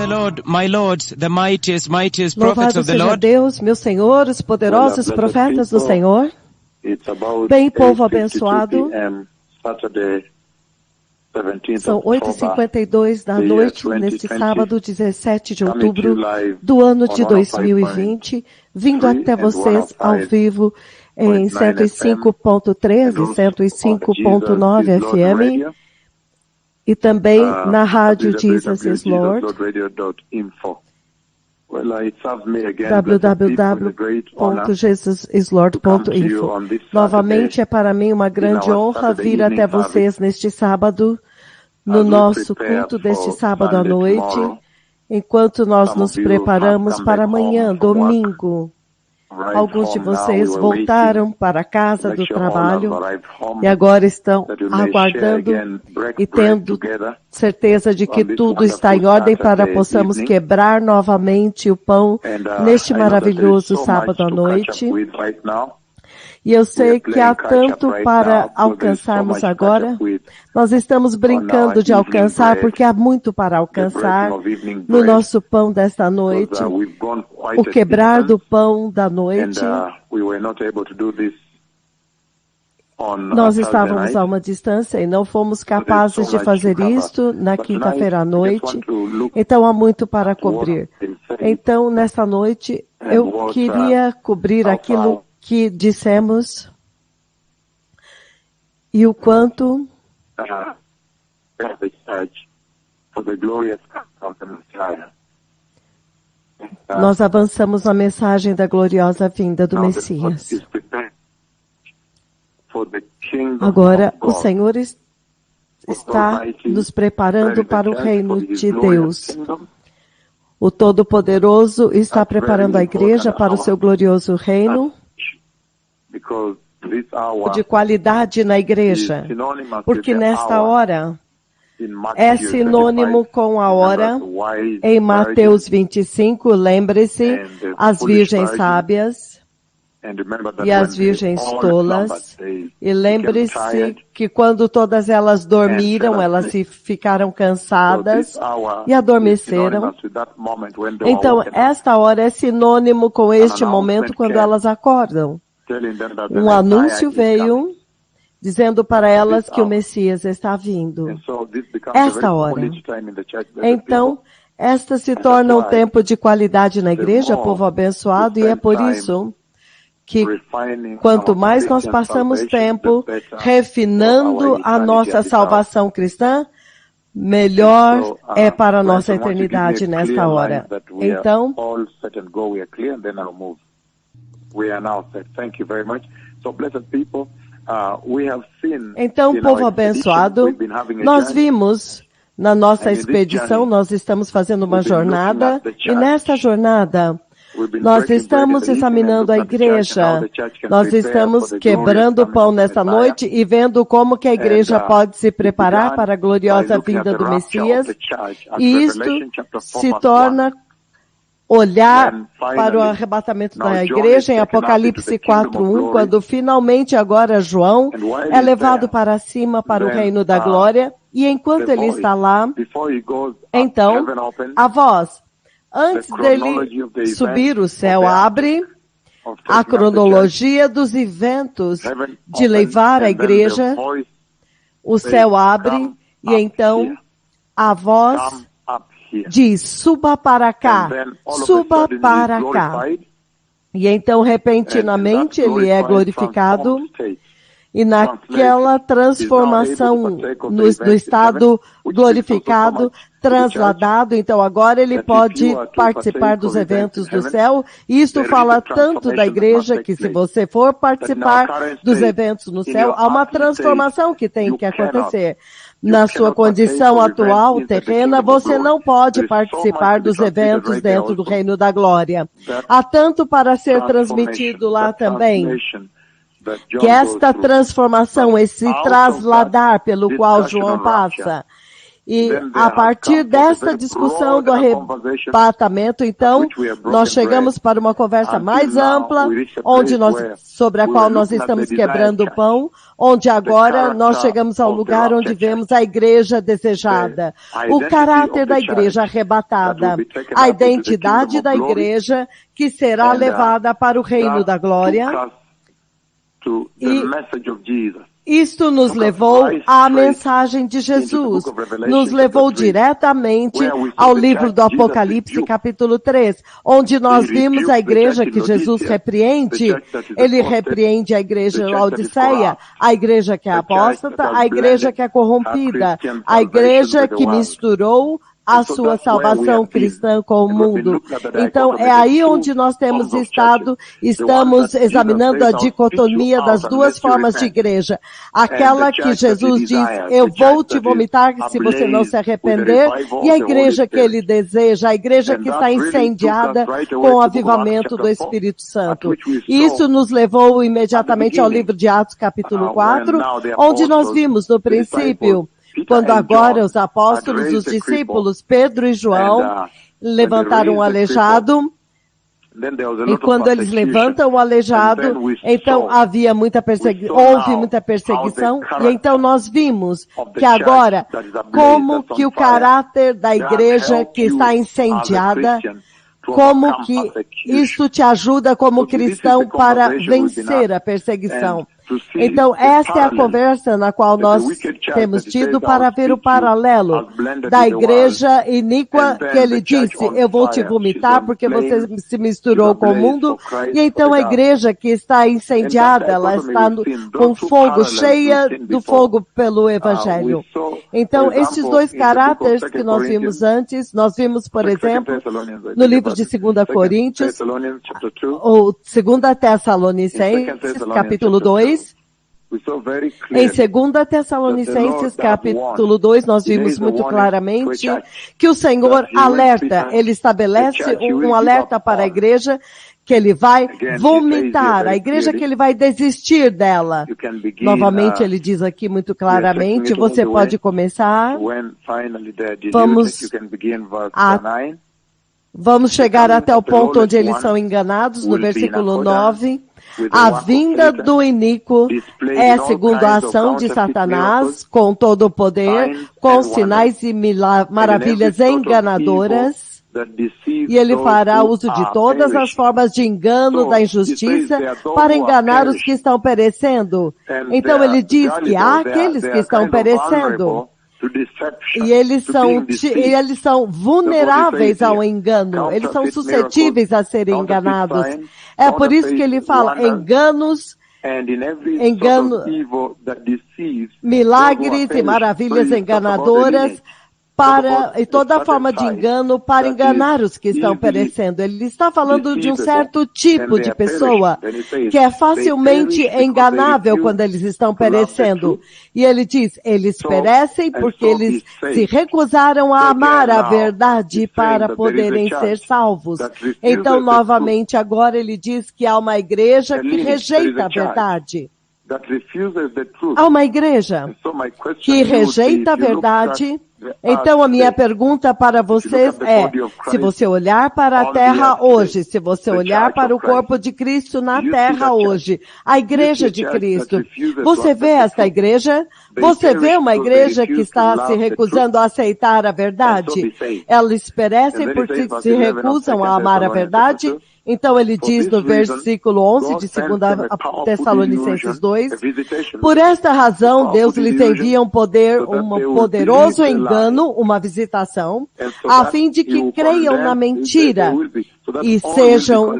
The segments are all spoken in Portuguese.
the Lord, my lords, the mightiest prophets Louvado of the seja Lord. Deus, meus senhores, poderosos profetas do Senhor. Bem, povo abençoado, são 8h52 da noite, neste sábado, 17 de outubro do ano de 2020, vindo até vocês ao vivo em 105.3 e 105.9 FM, e também na rádio Jesus is Lord, www.jesusislord.info. Novamente, é para mim uma grande honra vir até vocês neste sábado, no nosso culto deste sábado à noite, enquanto nós nos preparamos para amanhã, domingo. Alguns de vocês voltaram para a casa do trabalho e agora estão aguardando e tendo certeza de que tudo está em ordem para possamos quebrar novamente o pão neste maravilhoso sábado à noite. E eu sei que há tanto para alcançarmos agora. Nós estamos brincando de alcançar porque há muito para alcançar no nosso pão desta noite. O quebrar do pão da noite. Nós estávamos a uma distância e não fomos capazes de fazer isto na quinta-feira à noite. Então há muito para cobrir. Então, nesta noite, eu queria cobrir aquilo que dissemos e o quanto nós avançamos na mensagem da gloriosa vinda do Messias. Agora, o Senhor está nos preparando para o reino de Deus. O Todo-Poderoso está preparando a igreja para o seu glorioso reino de qualidade na igreja, porque nesta hora é sinônimo com a hora em Mateus 25, lembre-se, as virgens sábias e as virgens tolas, e lembre-se que quando todas elas dormiram, elas se ficaram cansadas e adormeceram. Então, esta hora é sinônimo com este momento quando elas acordam. Um anúncio veio dizendo para elas que o Messias está vindo. Esta hora. Então, esta se torna um tempo de qualidade na igreja, povo abençoado, e é por isso que quanto mais nós passamos tempo refinando a nossa salvação cristã, melhor é para a nossa eternidade nesta hora. Então, povo abençoado, nós vimos na nossa expedição, nós estamos fazendo uma jornada, e nessa jornada nós estamos examinando a igreja, nós estamos quebrando o pão nesta noite e vendo como que a igreja pode se preparar para a gloriosa vinda do Messias, e isto se torna olhar para o arrebatamento da igreja em Apocalipse 4:1, quando finalmente agora João é levado para cima para o reino da glória, e enquanto ele está lá, então a voz, antes dele subir, o céu abre, a cronologia dos eventos de levar a igreja, o céu abre, e então a voz diz, suba para cá, suba para cá. E então, repentinamente, ele é glorificado, e naquela transformação, no estado glorificado, transladado, então agora ele pode participar dos eventos do céu. Isto fala tanto da igreja que, se você for participar dos eventos no céu, há uma transformação que tem que acontecer. Na sua condição atual, terrena, você não pode participar dos eventos dentro do reino da glória. Há tanto para ser transmitido lá também, que esta transformação, esse trasladar pelo qual João passa, E a partir dessa discussão do arrebatamento, então, nós chegamos para uma conversa mais ampla, sobre a qual nós estamos quebrando o pão, onde agora nós chegamos ao lugar onde vemos a igreja desejada, o caráter da igreja arrebatada, a identidade da igreja que será levada para o reino da glória. E isto nos levou à mensagem de Jesus, nos levou diretamente ao livro do Apocalipse, capítulo 3, onde nós vimos a igreja que Jesus repreende. Ele repreende a igreja de Laodiceia, a igreja que é apóstata, a igreja que é corrompida, a igreja que misturou a sua salvação cristã com o mundo. Então, é aí onde nós temos estado, estamos examinando a dicotomia das duas formas de igreja. Aquela que Jesus diz, eu vou te vomitar se você não se arrepender, e a igreja que ele deseja, a igreja que está incendiada com o avivamento do Espírito Santo. Isso nos levou imediatamente ao livro de Atos, capítulo 4, onde nós vimos no princípio, quando agora os apóstolos, os discípulos, Pedro e João, levantaram um aleijado, e quando eles levantam o aleijado, então havia muita houve muita perseguição, e então nós vimos que agora, como que o caráter da igreja que está incendiada, como que isso te ajuda como cristão para vencer a perseguição. Então, esta é a conversa na qual nós temos tido para ver o paralelo da igreja iníqua, que ele disse, eu vou te vomitar porque você se misturou com o mundo, e então a igreja que está incendiada, ela está com fogo, cheia do fogo pelo Evangelho. Então, esses dois caráteres que nós vimos antes, nós vimos, por exemplo, no livro de 2 Coríntios, ou 2 Tessalonicenses, capítulo 2, em 2 Tessalonicenses, capítulo 2, nós vimos muito claramente que o Senhor alerta, ele estabelece um alerta para a igreja que ele vai vomitar, a igreja que ele vai desistir dela. Novamente, ele diz aqui muito claramente, você pode começar, vamos chegar até o ponto onde eles são enganados, no versículo 9. A vinda do iníquo é segundo a ação de Satanás, com todo o poder, com sinais e maravilhas enganadoras, e ele fará uso de todas as formas de engano da injustiça para enganar os que estão perecendo. Então ele diz que há aqueles que estão perecendo. E eles são vulneráveis ao engano, eles são suscetíveis a serem enganados. É por isso que ele fala milagres e maravilhas enganadoras, e toda forma de engano para enganar os que estão perecendo. Ele está falando de um certo tipo de pessoa que é facilmente enganável quando eles estão perecendo. E ele diz, eles perecem porque eles se recusaram a amar a verdade para poderem ser salvos. Então, novamente, agora ele diz que há uma igreja que rejeita a verdade. Há uma igreja que rejeita a verdade. Então, a minha pergunta para vocês é, se você olhar para a terra hoje, se você olhar para o corpo de Cristo na terra hoje, a igreja de Cristo, você vê esta igreja? Você vê uma igreja que está se recusando a aceitar a verdade? Eles perecem porque se recusam a amar a verdade? Então ele diz no versículo 11 de 2 Tessalonicenses 2, por esta razão Deus lhes envia um poderoso engano, uma visitação, a fim de que creiam na mentira e sejam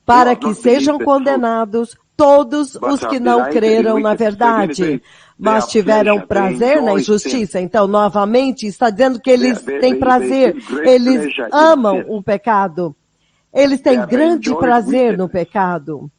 para que sejam condenados todos os que não creram na verdade, mas tiveram prazer na injustiça. Então, novamente, está dizendo que eles têm prazer, eles amam o pecado, eles têm grande prazer no pecado.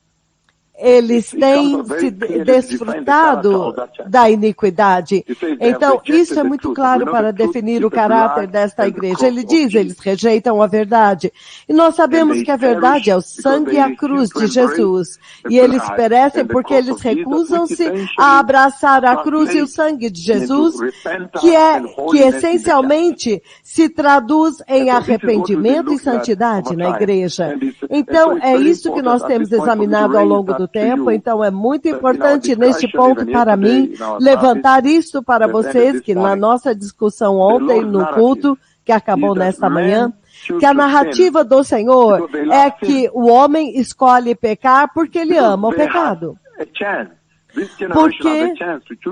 eles têm se desfrutado da iniquidade. Então, isso é muito claro para definir o caráter desta igreja. Ele diz, eles rejeitam a verdade. E nós sabemos que a verdade é o sangue e a cruz de Jesus. E eles perecem porque eles recusam-se a abraçar a cruz e o sangue de Jesus, que essencialmente se traduz em arrependimento e santidade na igreja. Então, é isso que nós temos examinado ao longo do tempo. Então, é muito importante neste ponto para mim levantar isso para vocês, que na nossa discussão ontem no culto, que acabou nesta manhã, que a narrativa do Senhor é que o homem escolhe pecar porque ele ama o pecado. Porque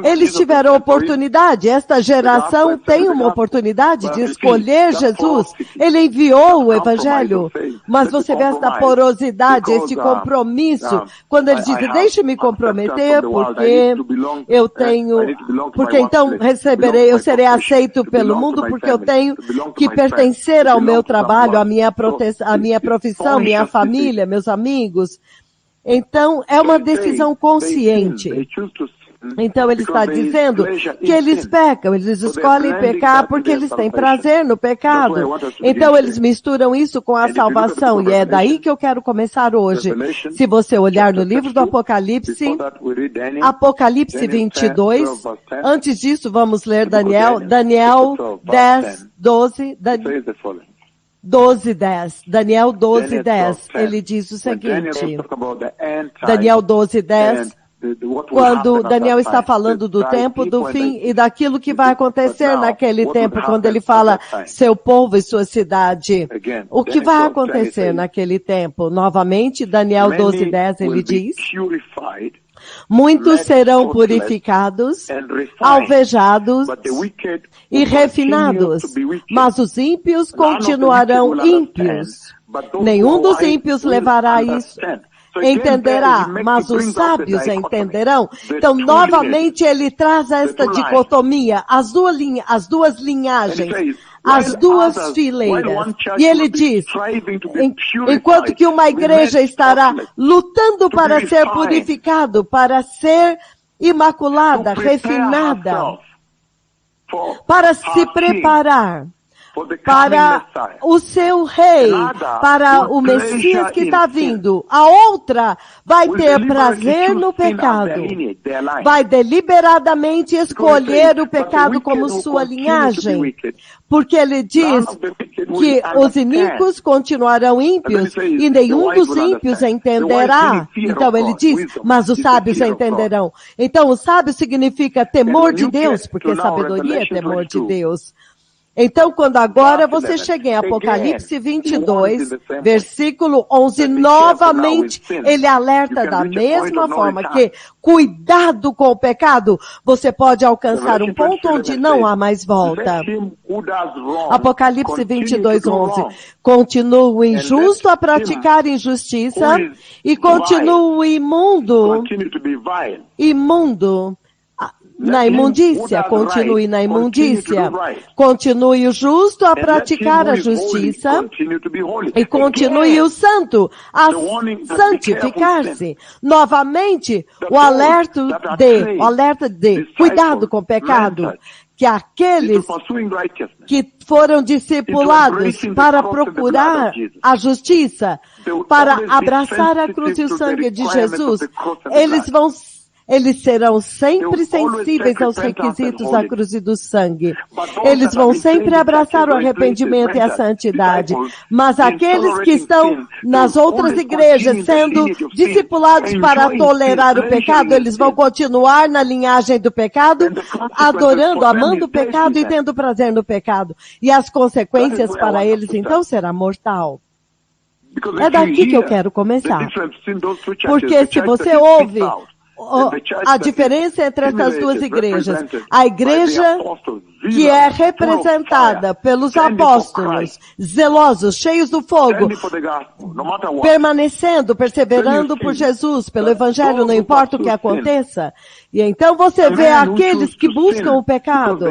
eles tiveram oportunidade, esta geração tem uma oportunidade de escolher Jesus. Ele enviou o Evangelho, mas você vê esta porosidade, este compromisso, quando ele diz, deixe-me comprometer, porque então eu serei aceito pelo mundo, porque eu tenho que pertencer ao meu trabalho, à minha profissão, minha família, meus amigos. Então, é uma decisão consciente. Então, ele está dizendo que eles pecam, eles escolhem pecar porque eles têm prazer no pecado. Então, eles misturam isso com a salvação, e é daí que eu quero começar hoje. Se você olhar no livro do Apocalipse, Apocalipse 22, antes disso, vamos ler Daniel 10, 12, Daniel 12:10, ele diz o seguinte, Daniel 12:10, quando Daniel está falando do tempo, do fim e daquilo que vai acontecer naquele tempo, quando ele fala seu povo e sua cidade. O que vai acontecer naquele tempo? Novamente, Daniel 12:10, ele diz, muitos serão purificados, alvejados e refinados, mas os ímpios continuarão ímpios. Nenhum dos ímpios levará isso, entenderá, mas os sábios entenderão. Então, novamente, ele traz esta dicotomia, as duas linhagens, as duas fileiras. E ele diz, enquanto que uma igreja estará lutando para ser purificado, para ser imaculada, refinada, para se preparar para o seu rei, para o Messias que está vindo. A outra vai ter prazer no pecado, vai deliberadamente escolher o pecado como sua linhagem, porque ele diz que os iníquos continuarão ímpios e nenhum dos ímpios entenderá. Então ele diz, mas os sábios entenderão. Então o sábio significa temor de Deus, porque sabedoria é temor de Deus. Então, quando agora você chega em Apocalipse 22, versículo 11, novamente ele alerta da mesma forma que cuidado com o pecado, você pode alcançar um ponto onde não há mais volta. Apocalipse 22, 11, continua o injusto a praticar injustiça e continua o imundo na imundícia, continue na imundícia. Continue o justo a praticar a justiça e continue o santo a santificar-se. Novamente, o alerta de cuidado com o pecado, que aqueles que foram discipulados para procurar a justiça, para abraçar a cruz e o sangue de Jesus, eles serão sempre sensíveis aos requisitos da cruz e do sangue. Eles vão sempre abraçar o arrependimento e a santidade. Mas aqueles que estão nas outras igrejas sendo discipulados para tolerar o pecado, eles vão continuar na linhagem do pecado, adorando, amando o pecado e tendo prazer no pecado. E as consequências para eles, então, será mortal. É daqui que eu quero começar. Porque se você ouve a diferença entre essas duas igrejas, a igreja que é representada pelos apóstolos, zelosos, cheios do fogo, permanecendo, perseverando por Jesus, pelo Evangelho, não importa o que aconteça. E então você vê aqueles que buscam o pecado,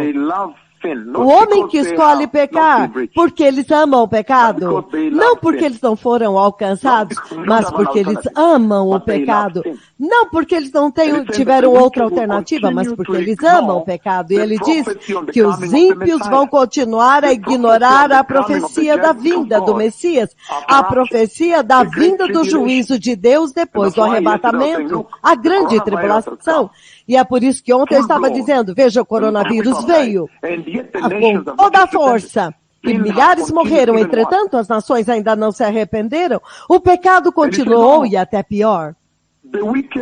O homem que escolhe pecar porque eles amam o pecado, não porque eles não foram alcançados, mas porque eles amam o pecado. Não porque eles não tiveram outra alternativa, mas porque eles amam o pecado. E ele diz que os ímpios vão continuar a ignorar a profecia da vinda do Messias, a profecia da vinda do juízo de Deus depois do arrebatamento, a grande tribulação. E é por isso que ontem eu estava dizendo, veja, o coronavírus veio com toda a força. E milhares morreram, entretanto, as nações ainda não se arrependeram. O pecado continuou e até pior.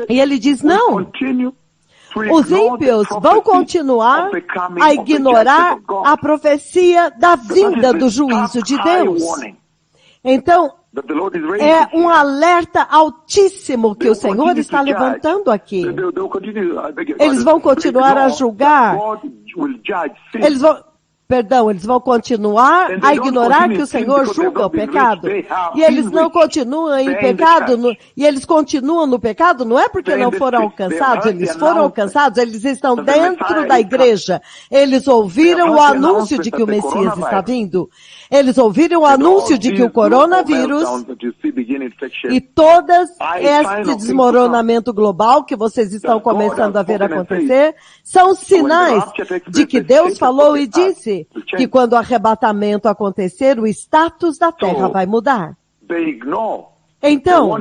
E ele diz, não. Os ímpios vão continuar a ignorar a profecia da vinda do juízo de Deus. Então, é um alerta altíssimo que o Senhor está levantando aqui. Eles vão continuar a julgar. Eles vão continuar a ignorar que o Senhor julga o pecado. E eles não continuam em pecado, e eles continuam no pecado, não é porque não foram alcançados, eles foram alcançados, eles estão dentro da igreja. Eles ouviram o anúncio de que o Messias está vindo. Eles ouviram o anúncio de que o coronavírus e todo esse desmoronamento global que vocês estão começando a ver acontecer são sinais de que Deus falou e disse que quando o arrebatamento acontecer, o status da terra vai mudar. Então,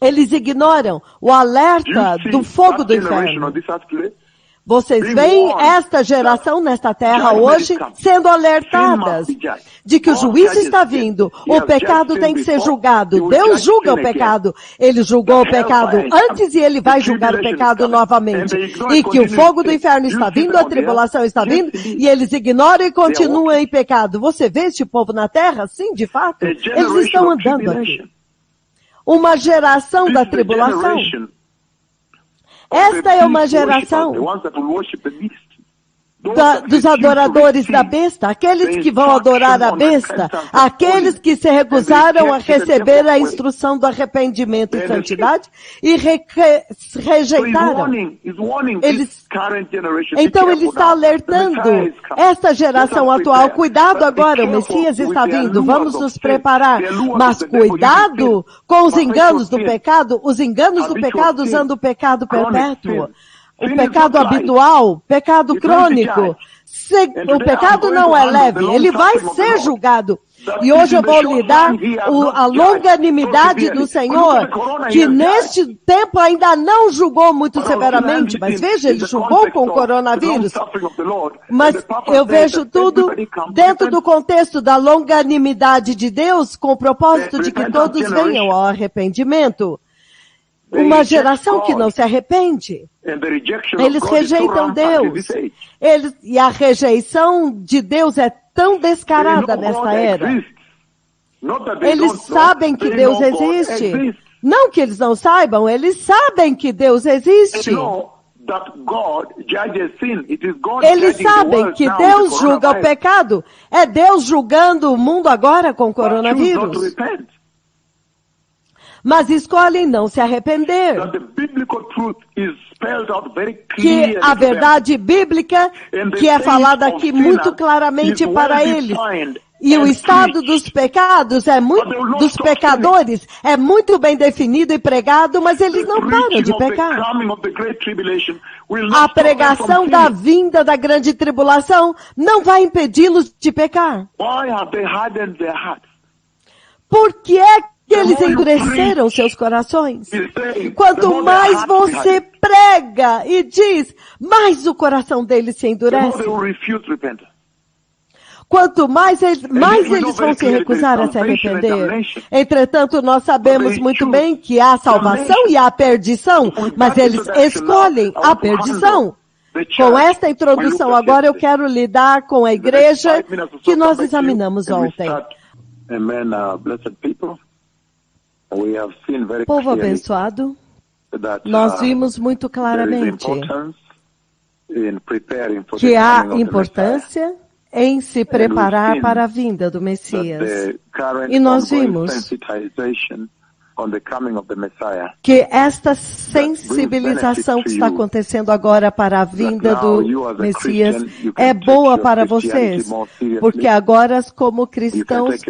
eles ignoram o alerta do fogo do inferno. Vocês veem esta geração nesta terra hoje sendo alertadas de que o juízo está vindo. O pecado tem que ser julgado. Deus julga o pecado. Ele julgou o pecado antes e ele vai julgar o pecado novamente. E que o fogo do inferno está vindo, a tribulação está vindo, e eles ignoram e continuam em pecado. Você vê este povo na terra? Sim, de fato. Eles estão andando aqui. Uma geração da tribulação. Esta é uma geração dos adoradores da besta, aqueles que vão adorar a besta, aqueles que se recusaram a receber a instrução do arrependimento e santidade e rejeitaram. Então ele está alertando esta geração atual, cuidado agora, o Messias está vindo, vamos nos preparar, mas cuidado com os enganos do pecado usando o pecado perpétuo. O pecado habitual, pecado crônico. O pecado não é leve, ele vai ser julgado. E hoje eu vou lhe dar a longanimidade do Senhor, que neste tempo ainda não julgou muito severamente, mas veja, ele julgou com o coronavírus. Mas eu vejo tudo dentro do contexto da longanimidade de Deus, com o propósito de que todos venham ao arrependimento. Uma geração que não se arrepende. Eles rejeitam Deus. E a rejeição de Deus é tão descarada nesta era. Eles sabem que Deus existe. Não que eles não saibam, eles sabem que Deus existe. Eles sabem que Deus julga o pecado. É Deus julgando o mundo agora com o coronavírus. Mas escolhem não se arrepender. Que a verdade bíblica, que é falada aqui muito claramente para eles, e o estado dos pecados, dos pecadores, é muito bem definido e pregado, mas eles não param de pecar. A pregação da vinda da grande tribulação não vai impedi-los de pecar. Por que é que eles endureceram seus corações? Quanto mais você prega e diz, mais o coração deles se endurece. Quanto mais eles vão se recusar a se arrepender. Entretanto, nós sabemos muito bem que há salvação e há perdição, mas eles escolhem a perdição. Com esta introdução, agora eu quero lidar com a igreja que nós examinamos ontem. Povo abençoado, nós vimos muito claramente que há importância em se preparar para a vinda do Messias. E nós vimos que esta sensibilização que está acontecendo agora para a vinda do Messias é boa para vocês, porque agora, como cristãos,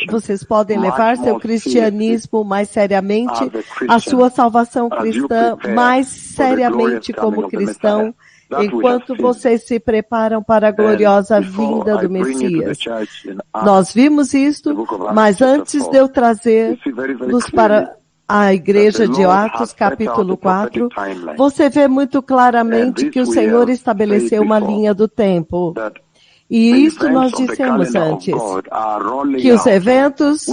vocês podem levar seu cristianismo mais seriamente, a sua salvação cristã mais seriamente como cristão, enquanto vocês se preparam para a gloriosa vinda do Messias. Nós vimos isto, mas antes de eu trazer-nos para a igreja de Atos, capítulo 4, você vê muito claramente que o Senhor estabeleceu uma linha do tempo. E isso nós dissemos antes, que os eventos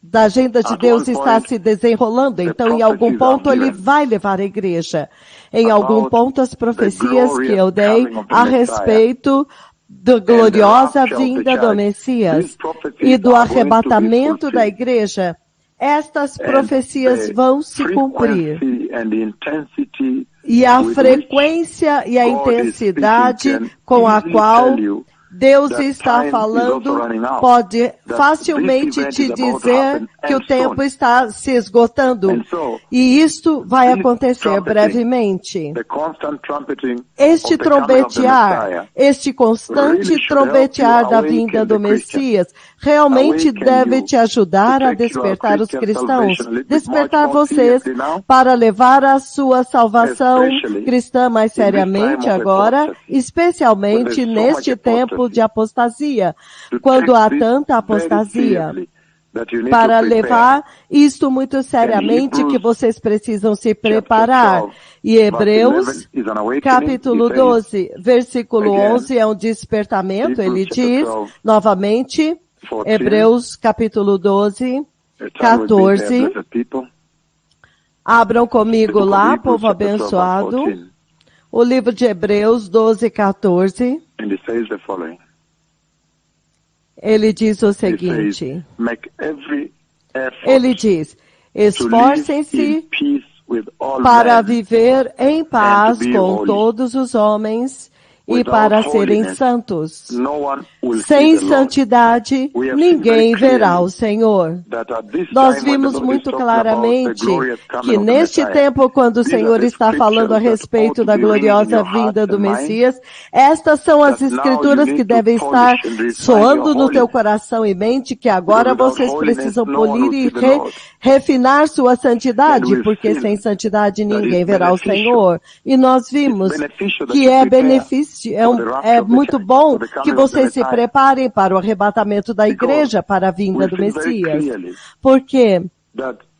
da agenda de Deus está se desenrolando, então em algum ponto ele vai levar a igreja. Em algum ponto as profecias que eu dei a respeito da gloriosa vinda do Messias e do arrebatamento da igreja, estas profecias vão se cumprir. E a frequência e a intensidade com a qual Deus está falando pode facilmente te dizer que o tempo está se esgotando. E isto vai acontecer brevemente. Este trombetear, este constante trombetear da vinda do Messias, realmente deve te ajudar a despertar os cristãos, despertar vocês para levar a sua salvação cristã mais seriamente agora, especialmente neste tempo de apostasia, quando há tanta apostasia, para levar isto muito seriamente, que vocês precisam se preparar. E Hebreus, capítulo 12, versículo 11, é um despertamento, ele diz, novamente, Hebreus, capítulo 12, 14, abram comigo lá, povo abençoado, o livro de Hebreus 12, 14, ele diz o seguinte, ele diz, esforcem-se para viver em paz com todos os homens e para serem santos. Sem santidade, ninguém verá o Senhor. Nós vimos muito claramente que neste tempo, quando o Senhor está falando a respeito da gloriosa vinda do Messias, estas são as escrituras que devem estar soando no teu coração e mente, que agora vocês precisam polir e refinar sua santidade, porque sem santidade ninguém verá o Senhor. E nós vimos que é benefício, é muito bom que vocês se preparem para o arrebatamento da igreja, para a vinda do Messias. Porque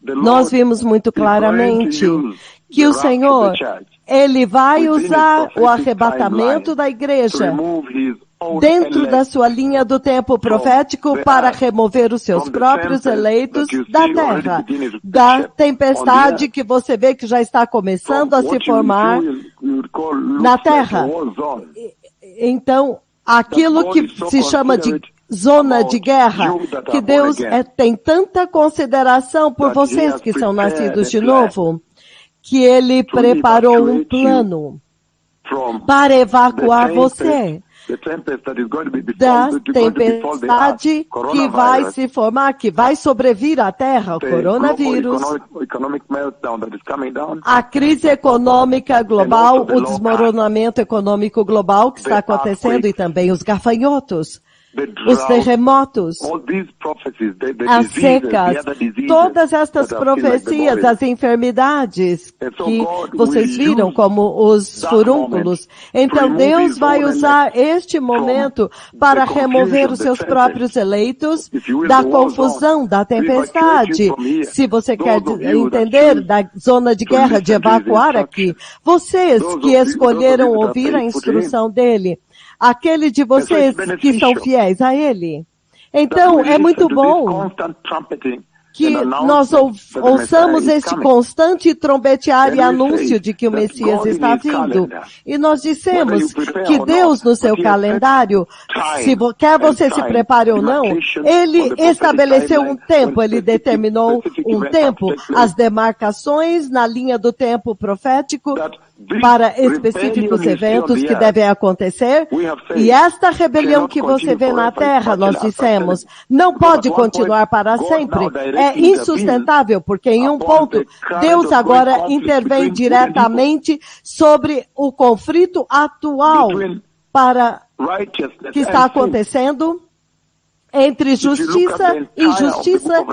nós vimos muito claramente que o Senhor, Ele vai usar o arrebatamento da igreja dentro da sua linha do tempo profético para remover os seus próprios eleitos da terra, da tempestade que você vê que já está começando a se formar na terra. Então, aquilo que se chama de zona de guerra, que Deus tem tanta consideração por vocês que são nascidos de novo, que Ele preparou um plano para evacuar você da tempestade que vai se formar, que vai sobrevir à Terra, o coronavírus, a crise econômica global, o desmoronamento econômico global que está acontecendo e também os gafanhotos, os terremotos, as secas, todas estas profecias, as enfermidades que vocês viram como os furúnculos. Então Deus vai usar este momento para remover os seus próprios eleitos da confusão, da tempestade. Se você quer entender da zona de guerra, de evacuar aqui, vocês que escolheram ouvir a instrução dele, aquele de vocês que são fiéis a Ele. Então, é muito bom que nós ouçamos este constante trombetear e anúncio de que o Messias está vindo. E nós dissemos que Deus, no seu calendário, quer você se prepare ou não, Ele estabeleceu um tempo, Ele determinou um tempo, as demarcações na linha do tempo profético, para específicos eventos que devem acontecer, e esta rebelião que você vê na terra, nós dissemos, não pode continuar para sempre, é insustentável, porque em um ponto, Deus agora intervém diretamente sobre o conflito atual que está acontecendo entre justiça e injustiça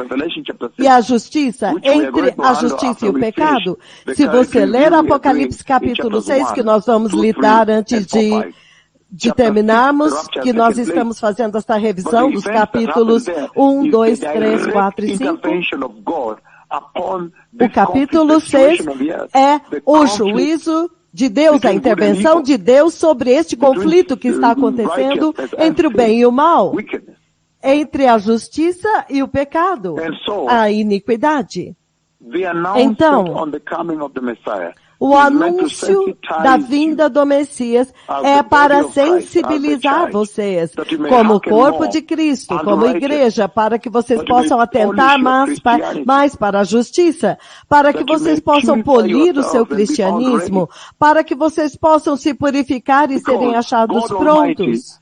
e a justiça, entre a justiça e o pecado. Se você ler Apocalipse capítulo 6, que nós vamos lidar antes de terminarmos, que nós estamos fazendo esta revisão dos capítulos 1, 2, 3, 4 e 5. O capítulo 6 é o juízo de Deus, a intervenção de Deus sobre este conflito que está acontecendo entre o bem e o mal, entre a justiça e o pecado, a iniquidade. Então, o anúncio da vinda do Messias é para sensibilizar vocês, como corpo de Cristo, como igreja, para que vocês possam atentar mais para a justiça, para que vocês possam polir o seu cristianismo, para que vocês possam se purificar e serem achados prontos.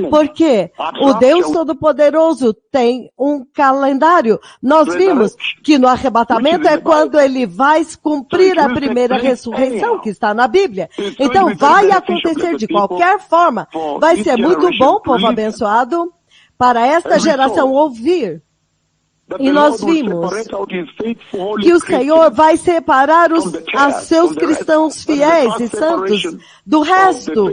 Porque o Deus Todo-Poderoso tem um calendário. Nós vimos que no arrebatamento é quando ele vai cumprir a primeira ressurreição que está na Bíblia. Então vai acontecer de qualquer forma. Vai ser muito bom, povo abençoado, para esta geração ouvir. E nós vimos que o Senhor vai separar os seus cristãos fiéis e santos do resto.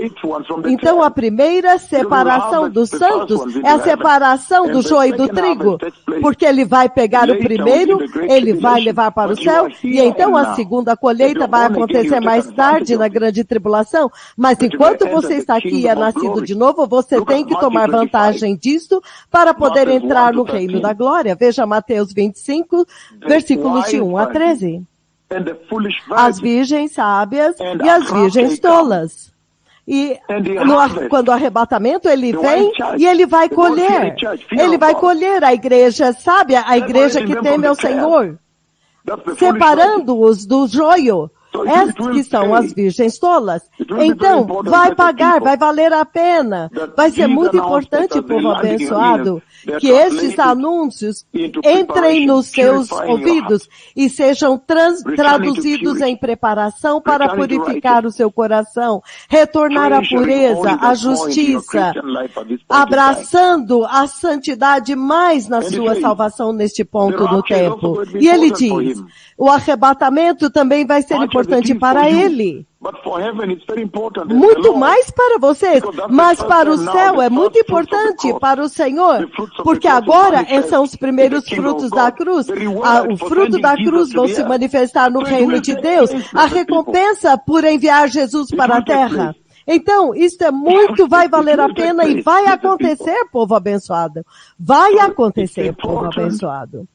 Então a primeira separação dos santos é a separação do joio e do trigo, porque ele vai pegar o primeiro, ele vai levar para o céu, e então a segunda colheita vai acontecer mais tarde na grande tribulação. Mas enquanto você está aqui e é nascido de novo, você tem que tomar vantagem disto para poder entrar no reino da glória. Veja Mateus 25, versículos de 1 a 13. As virgens sábias e as virgens tolas. E quando o arrebatamento ele vem e ele vai colher. Ele vai colher a igreja sábia, a igreja que teme ao Senhor, separando-os do joio. Estas que são as virgens tolas. Então, vai pagar, vai valer a pena. Vai ser muito importante, povo abençoado, que estes anúncios entrem nos seus ouvidos e sejam traduzidos em preparação para purificar o seu coração, retornar à pureza, à justiça, abraçando a santidade mais na sua salvação neste ponto do tempo. E ele diz, o arrebatamento também vai ser importante para ele. Muito mais para vocês, mas para o céu é muito importante, para o Senhor, porque agora são os primeiros frutos da cruz. O fruto da cruz vão se manifestar no reino de Deus, a recompensa por enviar Jesus para a terra. Então, isto vai valer a pena e vai acontecer, povo abençoado. Vai acontecer, povo abençoado.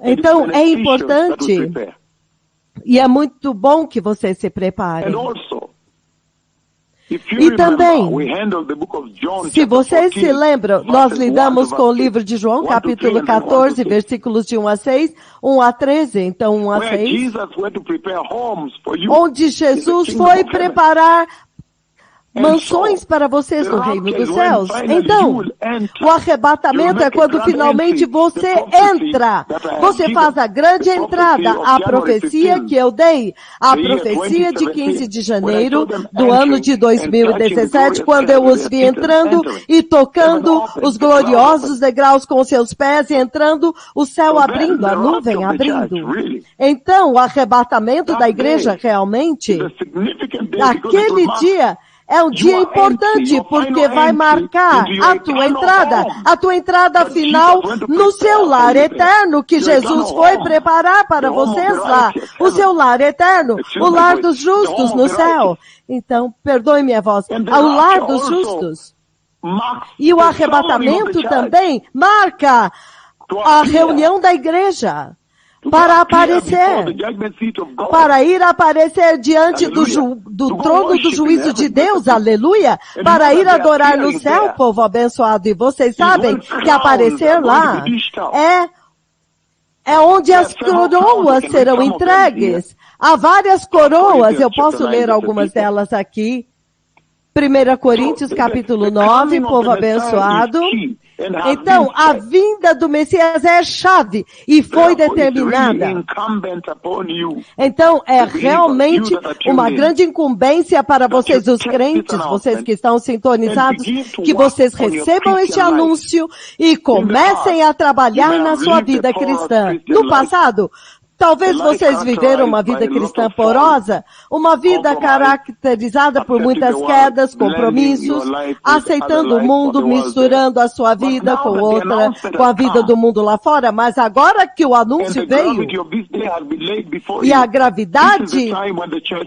Então, é importante e é muito bom que você se prepare. E também, se vocês se lembram, nós lidamos com o livro de João, capítulo 14, versículos de 1 a 6, 1 a 13, então 1 a 6, onde Jesus foi preparar mansões para vocês no reino dos céus. Então, o arrebatamento é quando finalmente você entra. Você faz a grande entrada. A profecia que eu dei, a profecia de 15 de janeiro do ano de 2017, quando eu os vi entrando e tocando os gloriosos degraus com seus pés e entrando, o céu abrindo, a nuvem abrindo. Então, o arrebatamento da igreja realmente, aquele dia, é um dia importante, porque vai marcar a tua entrada final no seu lar eterno, que Jesus foi preparar para vocês lá. O seu lar eterno, o lar dos justos no céu. Então, perdoe minha voz, o lar dos justos. E o arrebatamento também marca a reunião da igreja. Para aparecer, para ir aparecer diante do trono do juízo de Deus, aleluia, para ir adorar no céu, povo abençoado. E vocês sabem que aparecer lá é onde as coroas serão entregues. Há várias coroas, eu posso ler algumas delas aqui. 1 Coríntios capítulo 9, povo abençoado. Então, a vinda do Messias é chave e foi determinada. Então, é realmente uma grande incumbência para vocês, os crentes, vocês que estão sintonizados, que vocês recebam este anúncio e comecem a trabalhar na sua vida cristã. No passado, talvez vocês viveram uma vida cristã porosa, uma vida caracterizada por muitas quedas, compromissos, aceitando o mundo, misturando a sua vida com outra, com a vida do mundo lá fora. Mas agora que o anúncio veio e a gravidade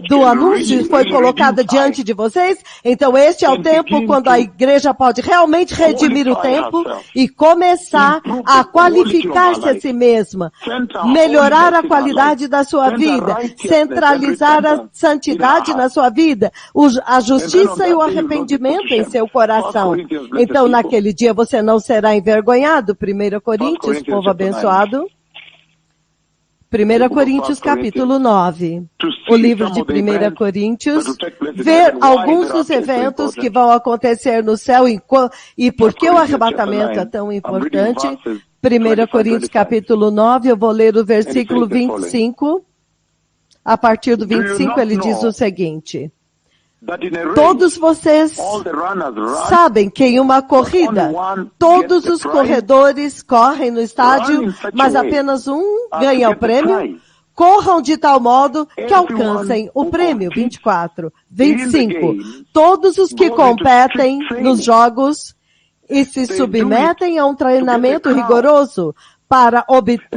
do anúncio foi colocada diante de vocês, então este é o tempo quando a igreja pode realmente redimir o tempo e começar a qualificar-se a si mesma, melhorar a qualidade da sua vida, centralizar a santidade na sua vida, a justiça e o arrependimento em seu coração. Então, naquele dia você não será envergonhado. 1 Coríntios, povo abençoado. 1 Coríntios capítulo 9. O livro de 1 Coríntios, ver alguns dos eventos que vão acontecer no céu e por que o arrebatamento é tão importante. 1 Coríntios capítulo 9, eu vou ler o versículo 25. A partir do 25 ele diz o seguinte: todos vocês sabem que em uma corrida, todos os corredores correm no estádio, mas apenas um ganha o prêmio. Corram de tal modo que alcancem o prêmio. 24. 25. Todos os que competem nos jogos e se submetem a um treinamento rigoroso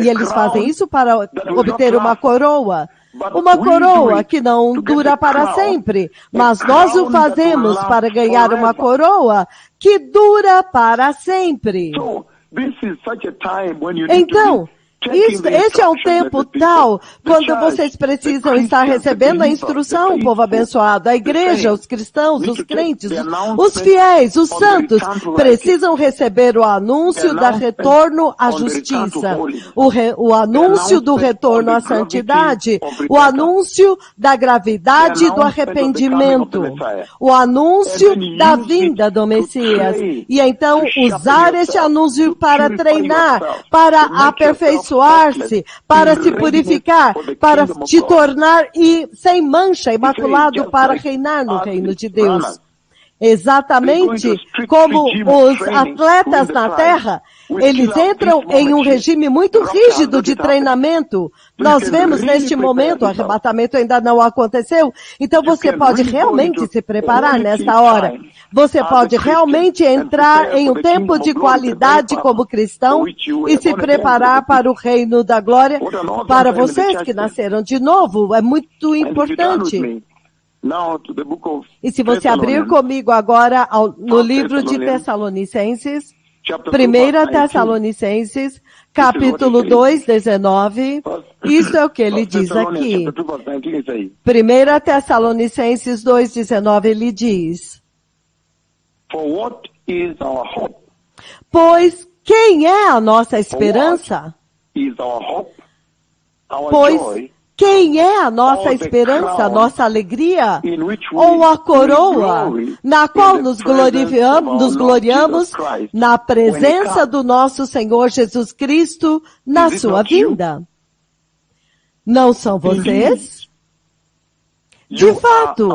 e eles fazem isso para obter uma coroa. Uma coroa que não dura para sempre, mas nós o fazemos para ganhar uma coroa que dura para sempre. Então, este é um tempo tal quando vocês precisam estar recebendo a instrução, povo abençoado. A igreja, os cristãos, os crentes, os fiéis, os santos, precisam receber o anúncio da retorno à justiça, o anúncio do retorno à santidade, o anúncio da gravidade do arrependimento, o anúncio da vinda do Messias. E então usar este anúncio para treinar, para aperfeiçoar, para se purificar, para te tornar sem mancha, imaculado, para reinar no reino de Deus. Exatamente como os atletas na Terra, eles entram em um regime muito rígido de treinamento. Nós vemos neste momento, o arrebatamento ainda não aconteceu, então você pode realmente se preparar nesta hora. Você pode realmente entrar em um tempo de qualidade como cristão e se preparar para o reino da glória. Para vocês que nasceram de novo, é muito importante. E se você abrir comigo agora no livro de Tessalonicenses, 1 Tessalonicenses, capítulo 2, 19, isso é o que ele diz aqui. 1 Tessalonicenses 2, 19, ele diz: pois quem é a nossa esperança? Pois quem é a nossa esperança, a nossa alegria? Ou a coroa na qual nos gloriamos na presença do nosso Senhor Jesus Cristo na sua vinda? Não são vocês? De fato,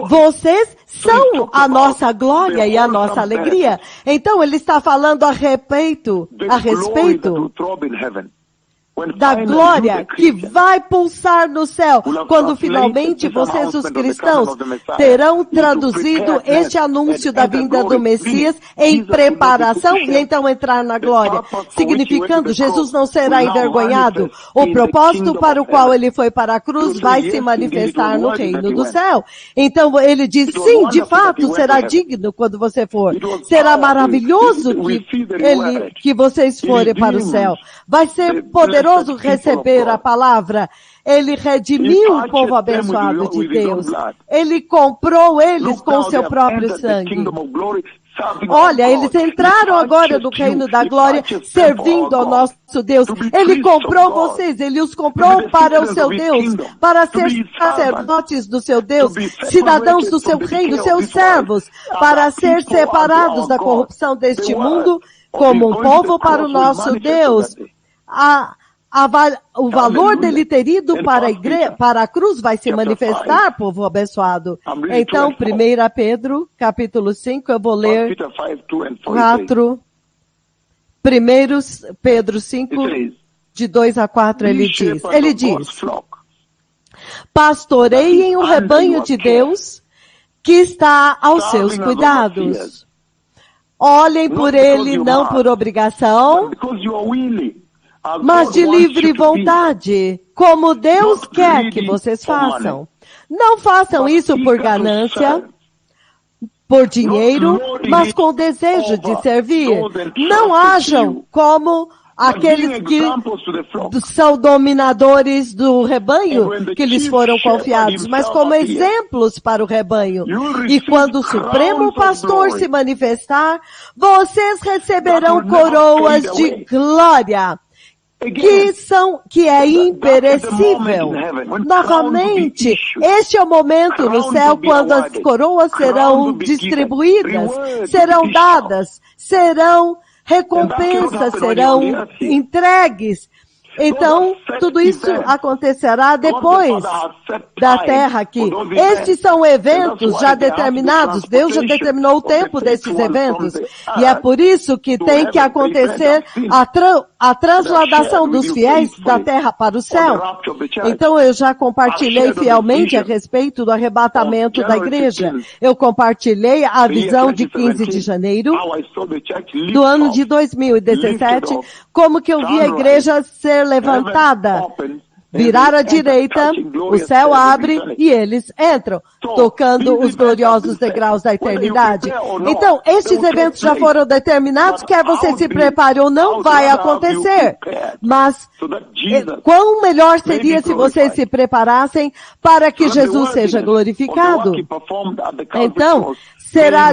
vocês são a nossa glória e a nossa alegria. Então ele está falando a respeito da glória que vai pulsar no céu, quando finalmente vocês, os cristãos, terão traduzido este anúncio da vinda do Messias em preparação e então entrar na glória, significando Jesus não será envergonhado. O propósito para o qual ele foi para a cruz vai se manifestar no reino do céu. Então ele diz, sim, de fato, será digno quando você for. Será maravilhoso que vocês forem para o céu. Vai ser poderoso receber a palavra. Ele redimiu o povo abençoado de Deus. Ele comprou eles com seu próprio sangue. Olha, eles entraram agora no reino da glória, servindo ao nosso Deus. Ele comprou vocês, ele os comprou para o seu Deus, para ser sacerdotes do seu Deus, cidadãos do seu reino, seus servos, para ser separados da corrupção deste mundo, como um povo para o nosso Deus. O valor dele ter ido para a cruz vai se manifestar, povo abençoado. Então, 1 Pedro, capítulo 5, eu vou ler 4. 1 Pedro 5, de 2 a 4, ele diz, pastoreiem o rebanho de Deus que está aos seus cuidados. Olhem por ele não por obrigação, mas de livre vontade, como Deus quer que vocês façam. Não façam isso por ganância, por dinheiro, mas com desejo de servir. Não hajam como aqueles que são dominadores do rebanho que lhes foram confiados, mas como exemplos para o rebanho. E quando o Supremo Pastor se manifestar, vocês receberão coroas de glória, que é imperecível. Novamente, este é o momento no céu quando as coroas serão distribuídas, serão dadas, serão recompensas, serão entregues. Então, tudo isso acontecerá depois da terra aqui. Estes são eventos já determinados. Deus já determinou o tempo desses eventos. E é por isso que tem que acontecer a transladação dos fiéis da terra para o céu. Então, eu já compartilhei fielmente a respeito do arrebatamento da igreja. Eu compartilhei a visão de 15 de janeiro do ano de 2017, como que eu vi a igreja ser levantada, virar à direita, o céu abre e eles entram, tocando os gloriosos degraus da eternidade. Então, estes eventos já foram determinados, quer você se prepare ou não, vai acontecer. Mas, quão melhor seria se vocês se preparassem para que Jesus seja glorificado? Então, será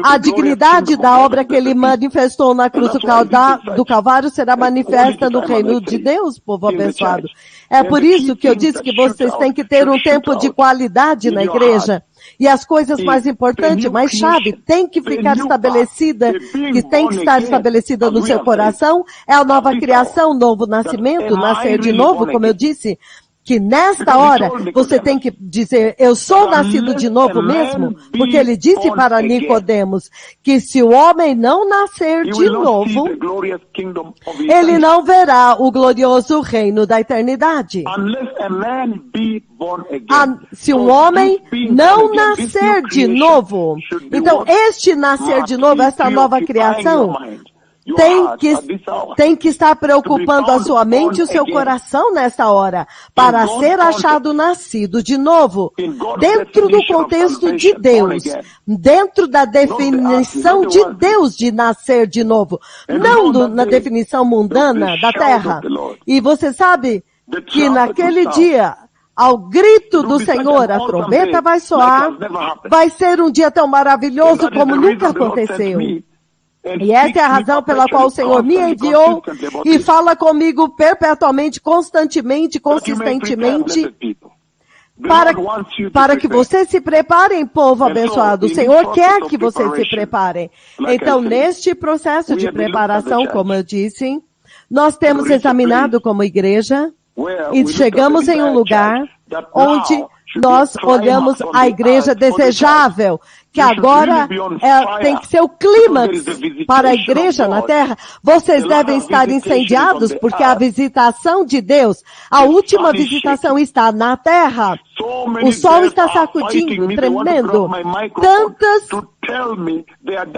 a dignidade da obra que ele manifestou na cruz do Calvário será manifesta no reino de Deus, povo abençoado. É por isso que eu disse que vocês têm que ter um tempo de qualidade na igreja. E as coisas mais importantes, mais chave, tem que ficar estabelecida, que tem que estar estabelecida no seu coração, é a nova criação, novo nascimento, nascer de novo, como eu disse, que nesta hora você tem que dizer, eu sou nascido de novo mesmo, porque ele disse para Nicodemos que se o homem não nascer de novo, ele não verá o glorioso reino da eternidade. Se um homem não nascer de novo, então este nascer de novo, essa nova criação, tem que estar preocupando a sua mente e o seu coração nesta hora, para ser achado nascido de novo, dentro do contexto de Deus, dentro da definição de Deus de nascer de novo, não na definição mundana da terra. E você sabe que naquele dia, ao grito do Senhor, a trombeta vai soar, vai ser um dia tão maravilhoso como nunca aconteceu. E essa é a razão pela qual o Senhor me enviou e fala comigo perpetuamente, constantemente, consistentemente, para que vocês se preparem, povo abençoado. O Senhor quer que vocês se preparem. Então, neste processo de preparação, como eu disse, nós temos examinado como igreja e chegamos em um lugar onde nós olhamos a igreja desejável, que agora tem que ser o clímax para a igreja na terra. Vocês devem estar incendiados porque a visitação de Deus, a última visitação está na terra. O sol está sacudindo, tremendo.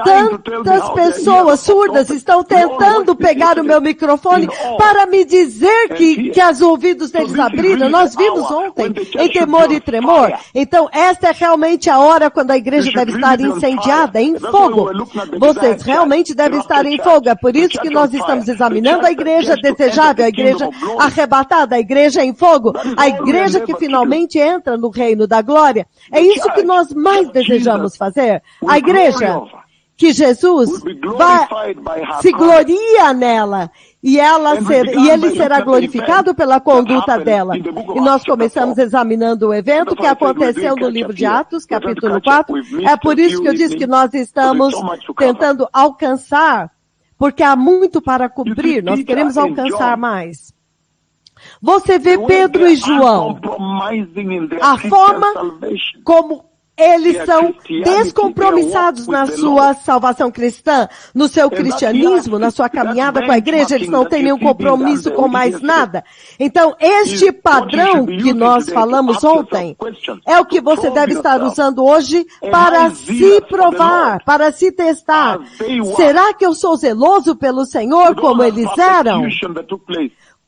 Tantas pessoas surdas estão tentando pegar o meu microfone para me dizer que os ouvidos deles abriram. Nós vimos ontem em temor e tremor. Então, esta é realmente a hora quando a igreja deve deve estar incendiada, em fogo. Vocês realmente devem estar em fogo. É por isso que nós estamos examinando a igreja desejável, a igreja arrebatada, a igreja em fogo, a igreja que finalmente entra no reino da glória. É isso que nós mais desejamos fazer. A igreja que Jesus se gloria nela. E ele será glorificado pela conduta dela. E nós começamos examinando o evento que aconteceu no livro de Atos, capítulo 4. É por isso que eu disse que nós estamos tentando alcançar, porque há muito para cobrir, nós queremos alcançar mais. Você vê Pedro e João, a forma como eles são descompromissados na sua salvação cristã, no seu cristianismo, na sua caminhada com a igreja, eles não têm nenhum compromisso com mais nada. Então, este padrão que nós falamos ontem, é o que você deve estar usando hoje para se provar, para se testar. Será que eu sou zeloso pelo Senhor como eles eram?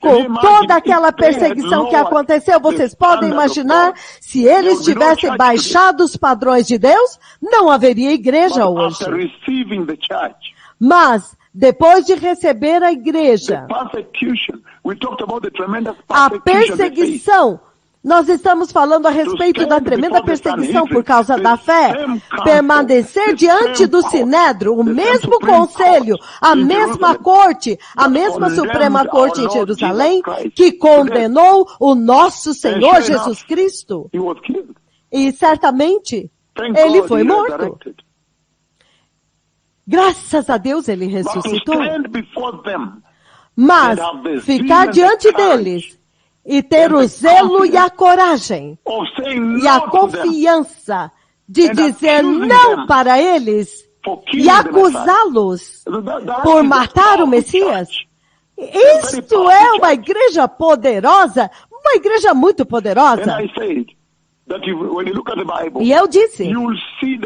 Com toda aquela perseguição que aconteceu, vocês podem imaginar, se eles tivessem baixado os padrões de Deus, não haveria igreja hoje. Mas, depois de receber a igreja, a perseguição, nós estamos falando a respeito da tremenda perseguição por causa da fé. Permanecer diante do Sinédrio, o mesmo conselho, a mesma corte, a mesma Suprema Corte em Jerusalém, que condenou o nosso Senhor Jesus Cristo. E certamente, ele foi morto. Graças a Deus ele ressuscitou. Mas, ficar diante deles e ter o zelo e a coragem e a confiança de dizer não para eles e acusá-los por matar o Messias. Isto é uma igreja poderosa, uma igreja muito poderosa. E eu disse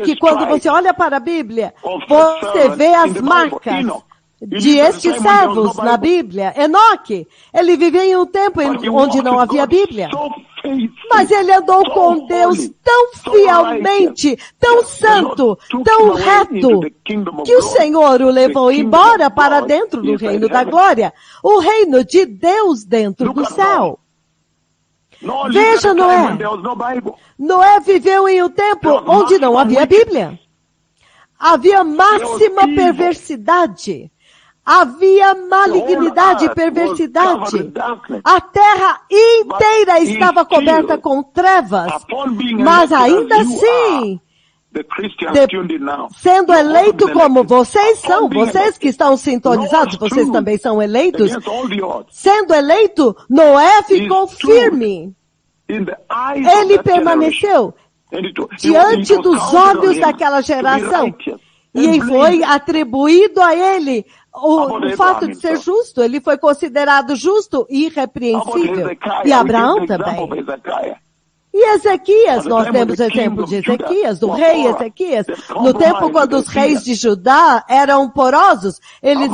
que quando você olha para a Bíblia, você vê as marcas de estes servos na Bíblia. Enoque, ele vivia em um tempo onde não havia Bíblia. Mas ele andou com Deus tão fielmente, tão santo, tão reto, que o Senhor o levou embora para dentro do reino da glória. O reino de Deus dentro do céu. Veja Noé. Noé viveu em um tempo onde não havia Bíblia. Havia máxima perversidade. Havia malignidade e perversidade. A terra inteira estava coberta com trevas. Mas ainda assim, sendo eleito como vocês são, vocês que estão sintonizados, vocês também são eleitos. Sendo eleito, Noé ficou firme. Ele permaneceu diante dos olhos daquela geração. E foi atribuído a ele o fato de ser justo. Ele foi considerado justo e irrepreensível. E Abraão também. E Ezequias, nós temos o exemplo de Ezequias, do rei Ezequias. No tempo quando os reis de Judá eram porosos, eles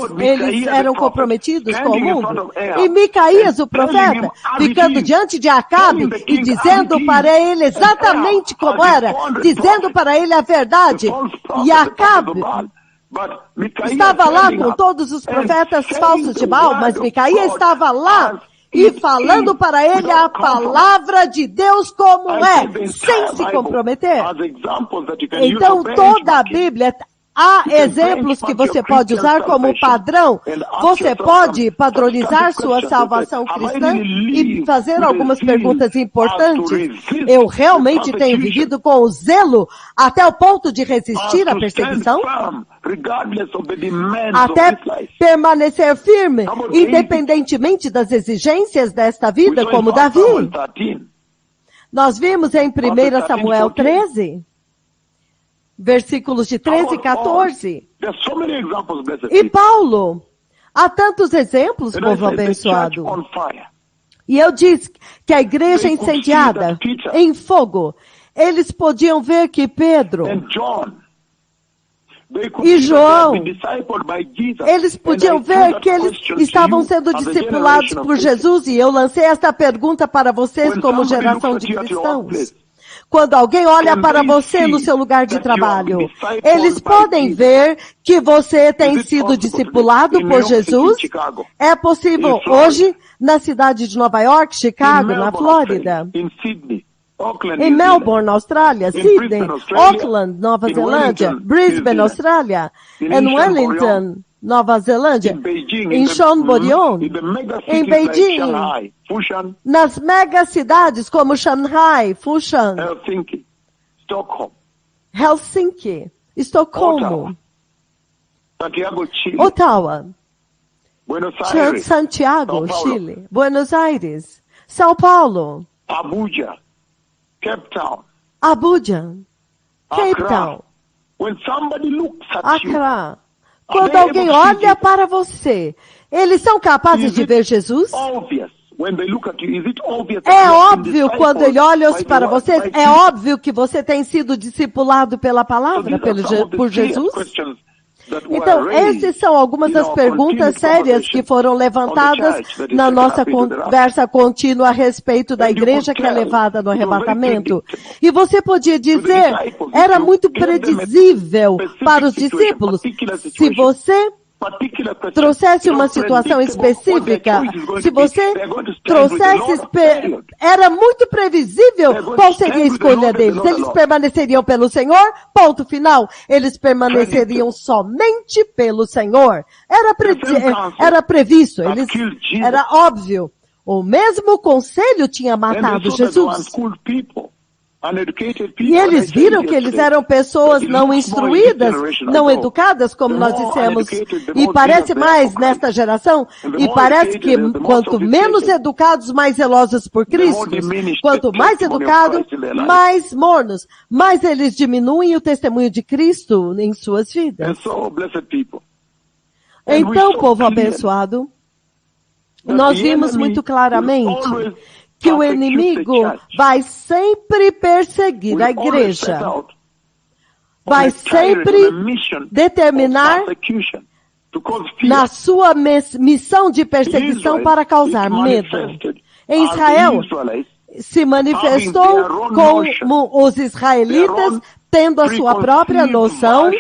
eram comprometidos com o mundo. E Micaías, o profeta, ficando diante de Acabe e dizendo para ele exatamente como era, dizendo para ele a verdade. E Acabe estava lá com todos os profetas falsos de Baal, mas Micaías estava lá e falando para ele a palavra de Deus como é, sem se comprometer. Então, toda a Bíblia, há exemplos que você pode usar como padrão. Você pode padronizar sua salvação cristã e fazer algumas perguntas importantes. Eu realmente tenho vivido com o zelo até o ponto de resistir à perseguição? Até permanecer firme, independentemente das exigências desta vida, como Davi. Nós vimos em 1 Samuel 13, versículos de 13 e 14. E Paulo, há tantos exemplos, povo abençoado. E eu disse que a igreja incendiada, em fogo, eles podiam ver que Pedro e João, eles podiam ver que eles estavam sendo discipulados por Jesus. E eu lancei esta pergunta para vocês como geração de cristãos. quando alguém olha para você no seu lugar de trabalho, eles podem ver que você tem sido discipulado por Jesus? É possível hoje na cidade de Nova York, Chicago, na Flórida, em Melbourne, Austrália, Sydney, Auckland, Nova Zelândia, Brisbane, Austrália, em Wellington, Nova Zelândia, em Chonburion, em Beijing, nas mega cidades como Shanghai, Fushan, Helsinki, Estocolmo, Ottawa, Santiago, Chile, Buenos Aires, São Paulo, Abuja, Cape Town, Accra. Quando alguém olha para você, eles são capazes de ver Jesus? É óbvio quando ele olha para vocês, é óbvio que você tem sido discipulado pela palavra, por Jesus? Então, essas são algumas das perguntas sérias que foram levantadas na nossa conversa contínua a respeito da igreja que é levada no arrebatamento. E você podia dizer, era muito previsível para os discípulos. Se você trouxesse uma situação específica, se você trouxesse, era muito previsível qual seria a escolha deles. Eles permaneceriam pelo Senhor, ponto final. Eles permaneceriam somente pelo Senhor. Era previsto, era óbvio. O mesmo conselho tinha matado Jesus. E eles viram que eles eram pessoas não instruídas, não educadas, como nós dissemos. E parece mais nesta geração, e parece que quanto menos educados, mais zelosos por Cristo. Quanto mais educados, mais mornos. Mais eles diminuem o testemunho de Cristo em suas vidas. Então, povo abençoado, nós vimos muito claramente que o inimigo vai sempre perseguir a igreja. Vai sempre determinar na sua missão de perseguição para causar medo. Em Israel, se manifestou como os israelitas tendo a sua própria noção,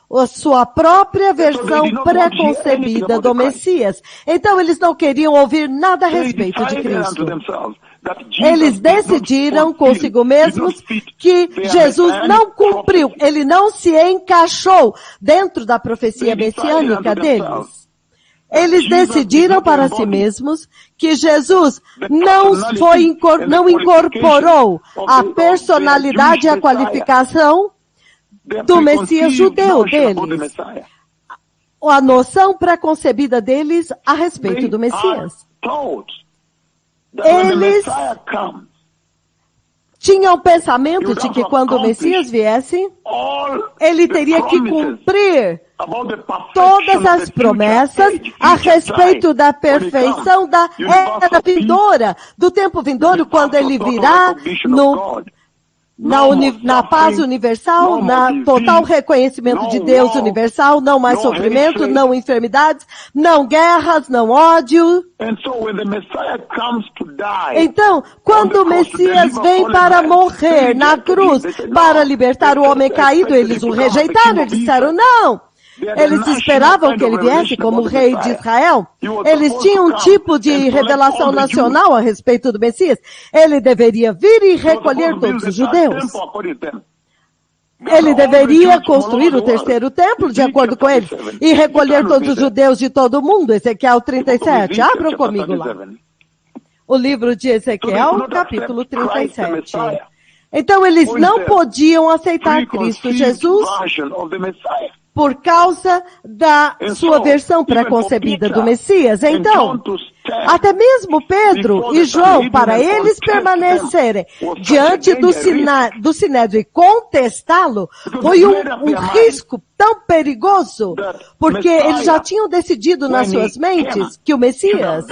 a sua própria versão pré-concebida do Messias. Então eles não queriam ouvir nada a respeito de Cristo. Eles decidiram consigo mesmos que Jesus não cumpriu, ele não se encaixou dentro da profecia messiânica deles. Eles decidiram para si mesmos que Jesus não incorporou a personalidade e a qualificação do Messias judeu deles. A noção preconcebida deles a respeito do Messias. Eles tinham o pensamento de que quando o Messias viesse, ele teria que cumprir todas as promessas a respeito da perfeição da era vindoura, do tempo vindouro, quando ele virá na paz universal, na total reconhecimento de Deus universal, não mais sofrimento, não enfermidades, não guerras, não ódio. Então, quando o Messias vem para morrer na cruz, para libertar o homem caído, eles o rejeitaram, eles disseram não. Eles esperavam que ele viesse como rei de Israel. Eles tinham um tipo de revelação nacional a respeito do Messias. Ele deveria vir e recolher todos os judeus. Ele deveria construir o terceiro templo, de acordo com eles, e recolher todos os judeus de todo o mundo. Ezequiel 37. Abram comigo lá. O livro de Ezequiel, capítulo 37. Então, eles não podiam aceitar Cristo Jesus por causa da sua versão pré-concebida do Messias. Então, até mesmo Pedro e João, para eles permanecerem diante do Sinédrio e contestá-lo, foi um risco tão perigoso, porque eles já tinham decidido nas suas mentes que o Messias,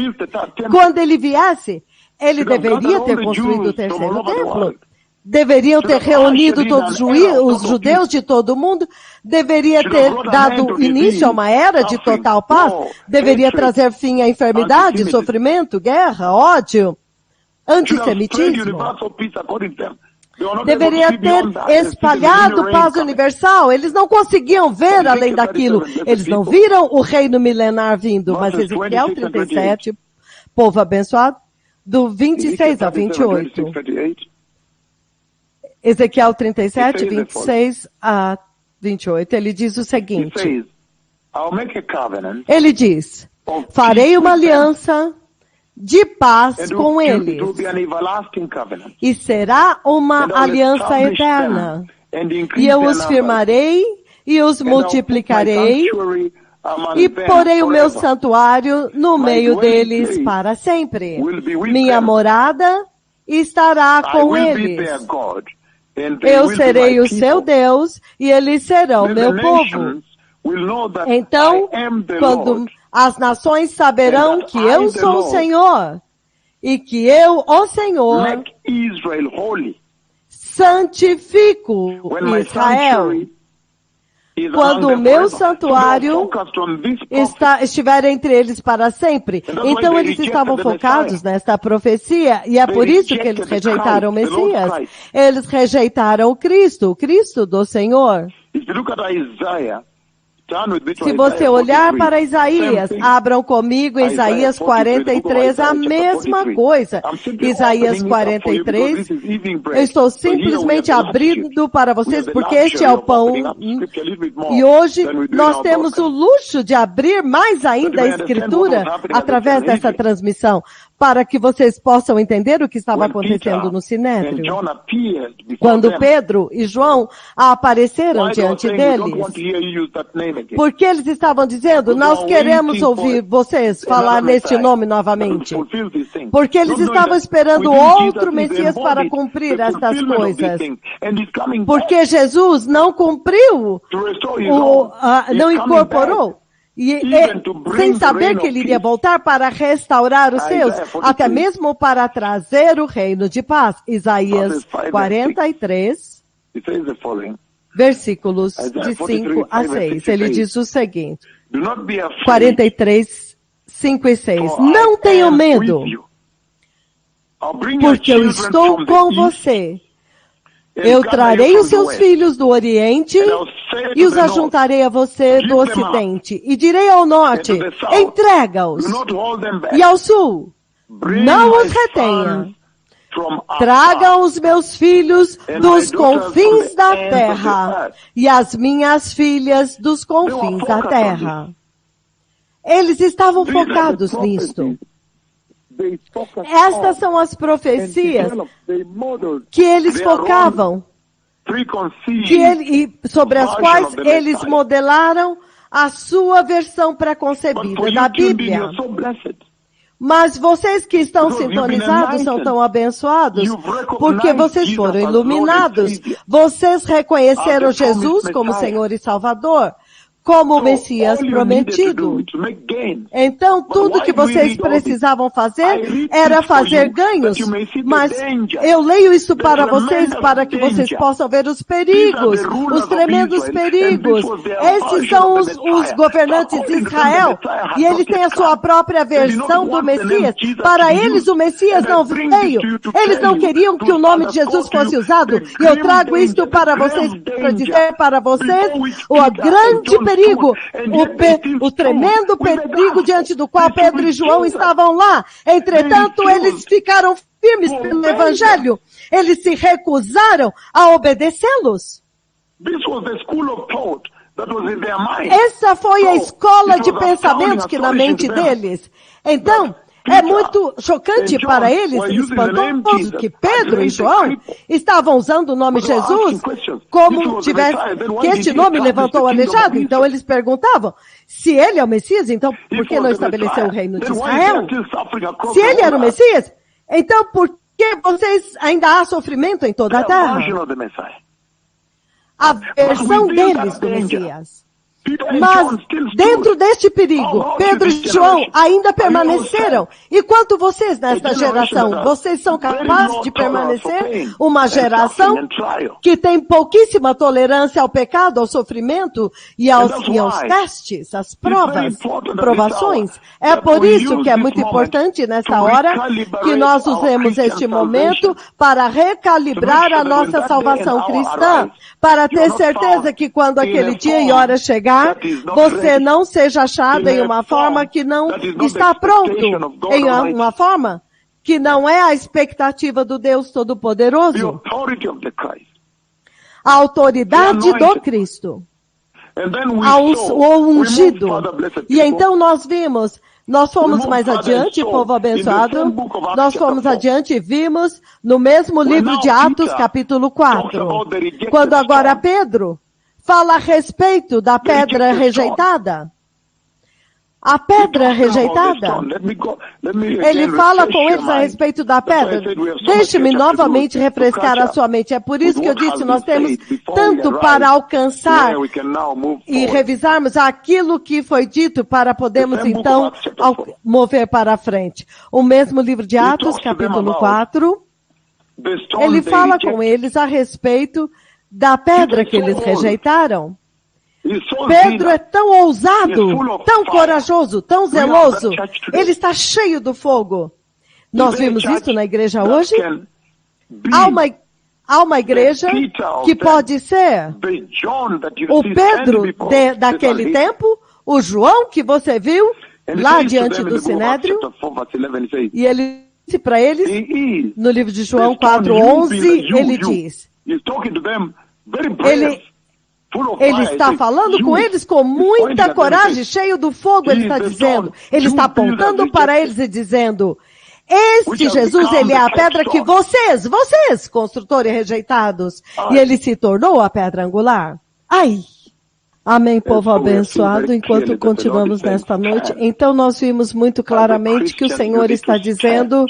quando ele viesse, ele deveria ter construído o terceiro templo. Deveriam ter reunido todos os judeus de todo o mundo, deveria ter dado início a uma era de total paz, deveria trazer fim à enfermidade, sofrimento, guerra, ódio. antissemitismo. Deveria ter espalhado paz universal. Eles não conseguiam ver além daquilo. Eles não viram o reino milenar vindo. Mas Ezequiel 37, povo abençoado, do 26 ao 28. Ezequiel 37, 26 a 28. Ele diz o seguinte. Ele diz, farei uma aliança de paz com eles. E será uma aliança eterna. E eu os firmarei e os multiplicarei e porei o meu santuário no meio deles para sempre. Minha morada estará com eles. Eu serei o seu Deus e eles serão meu povo. Então, quando as nações saberão que eu sou o Senhor e que eu, o Senhor, santifico Israel. Quando o meu santuário estiver entre eles para sempre. Então eles estavam focados nesta profecia e é por isso que eles rejeitaram o Messias. Eles rejeitaram o Cristo do Senhor. Se você olhar para Isaías, abram comigo Isaías 43, a mesma coisa. Isaías 43, eu estou simplesmente abrindo para vocês, porque este é o pão. E hoje nós temos o luxo de abrir mais ainda a Escritura através dessa transmissão, para que vocês possam entender o que estava acontecendo no Sinédrio. Quando Pedro e João apareceram diante deles, porque eles estavam dizendo, nós queremos ouvir vocês falar neste nome novamente. Porque eles estavam esperando outro Messias para cumprir estas coisas. Porque Jesus não cumpriu, não incorporou. E sem saber que ele iria voltar para restaurar os seus, até mesmo para trazer o reino de paz. Isaías 43, versículos de 5 a 6. Ele diz o seguinte, 43, 5 e 6. Não tenham medo, porque eu estou com você. Eu trarei os seus filhos do Oriente e os ajuntarei a você do Ocidente. E direi ao Norte, entrega-os. E ao Sul, não os retenha. Traga os meus filhos dos confins da terra e as minhas filhas dos confins da terra. Eles estavam focados nisto. Estas são as profecias que eles focavam, sobre as quais eles modelaram a sua versão pré-concebida da Bíblia. Mas vocês que estão sintonizados são tão abençoados, porque vocês foram iluminados. Vocês reconheceram Jesus como Senhor e Salvador, como o Messias prometido. Então, tudo que vocês precisavam fazer era fazer ganhos. Mas eu leio isso para vocês, para que vocês possam ver os perigos, os tremendos perigos. Esses são os governantes de Israel, e eles têm a sua própria versão do Messias. Para eles, o Messias não veio. Eles não queriam que o nome de Jesus fosse usado. E eu trago isto para vocês, para dizer para vocês, o grande perigo, o tremendo perigo diante do qual Pedro e João estavam lá. Entretanto, eles ficaram firmes pelo Evangelho. Eles se recusaram a obedecê-los. Essa foi a escola de pensamentos que na mente deles. Então, é muito chocante para eles, espantoso, que Pedro e João estavam usando o nome Jesus como que este nome levantou o aleijado. Então eles perguntavam, se ele é o Messias, então por que não estabeleceu o reino de Israel? Se ele era o Messias, então por que vocês ainda há sofrimento em toda a terra? A versão deles do Messias. Mas, dentro deste perigo, Pedro e João ainda permaneceram. E quanto vocês nesta geração? Vocês são capazes de permanecer? Uma geração que tem pouquíssima tolerância ao pecado, ao sofrimento e aos testes, às provas, provações. É por isso que é muito importante nessa hora que nós usemos este momento para recalibrar a nossa salvação cristã, para ter certeza que quando aquele dia e hora chegar, você não seja achado em uma forma que não está pronto, em uma forma que não é a expectativa do Deus Todo-Poderoso. A autoridade do Cristo, o ungido. E então nós vimos, nós fomos mais adiante, povo abençoado, nós fomos adiante e vimos no mesmo livro de Atos, capítulo 4, quando agora Pedro fala a respeito da pedra rejeitada. A pedra rejeitada. Ele fala com eles a respeito da pedra. Deixe-me novamente refrescar a sua mente. É por isso que eu disse, nós temos tanto para alcançar e revisarmos aquilo que foi dito para podermos então mover para frente. O mesmo livro de Atos, capítulo 4, ele fala com eles a respeito da pedra que eles rejeitaram. Pedro é tão ousado, tão corajoso, tão zeloso. Ele está cheio do fogo. Nós vimos isso na igreja hoje. Há uma igreja que pode ser o Pedro daquele tempo, o João que você viu lá diante do Sinédrio. E ele disse para eles, no livro de João 4:11, ele diz... Ele está falando com eles com muita coragem, cheio do fogo, ele está dizendo. Ele está apontando para eles e dizendo, este Jesus, ele é a pedra que vocês, construtores rejeitados, e ele se tornou a pedra angular. Ai! Amém, povo abençoado, enquanto continuamos nesta noite. Então nós vimos muito claramente que o Senhor está dizendo...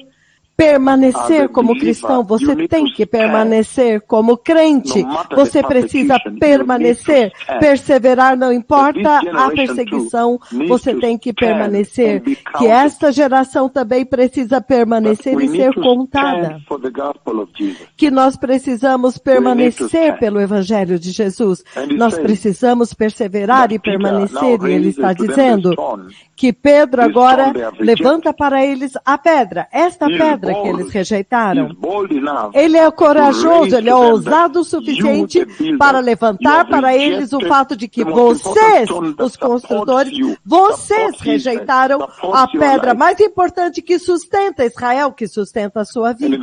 Permanecer como cristão, você tem que permanecer como crente, você precisa permanecer, perseverar, não importa a perseguição, você tem que permanecer, que esta geração também precisa permanecer e ser contada, que nós precisamos permanecer pelo Evangelho de Jesus, nós precisamos perseverar e permanecer, e ele está dizendo que Pedro agora levanta para eles a pedra, esta pedra que eles rejeitaram. Ele é corajoso, ele é ousado o suficiente para levantar para eles o fato de que vocês, os construtores, vocês rejeitaram a pedra mais importante que sustenta Israel, que sustenta a sua vida.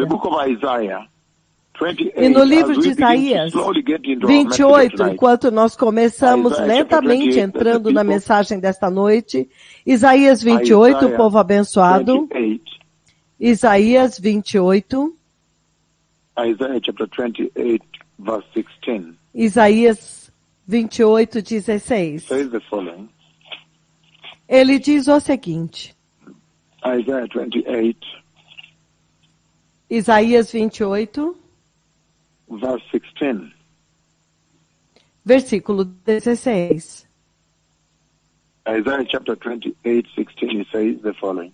E no livro de Isaías 28, enquanto nós começamos lentamente entrando na mensagem desta noite, Isaías 28, povo abençoado, Isaías 28, Isaías 28, 16. Ele diz o seguinte, Isaías 28, versículo 16. Isaiah chapter 28, 16, he says the following.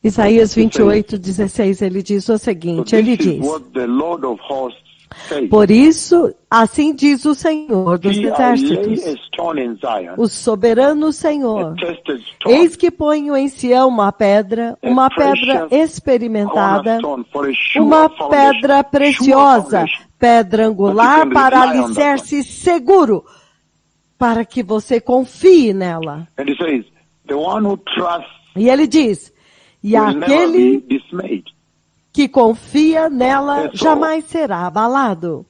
Isaías 28, 16, ele diz o seguinte, ele diz, por isso, assim diz o Senhor dos exércitos, o soberano Senhor, eis que ponho em Sião uma pedra experimentada, uma pedra preciosa, pedra angular para alicerce seguro, para que você confie nela. E ele diz, e aquele que confia nela jamais será abalado.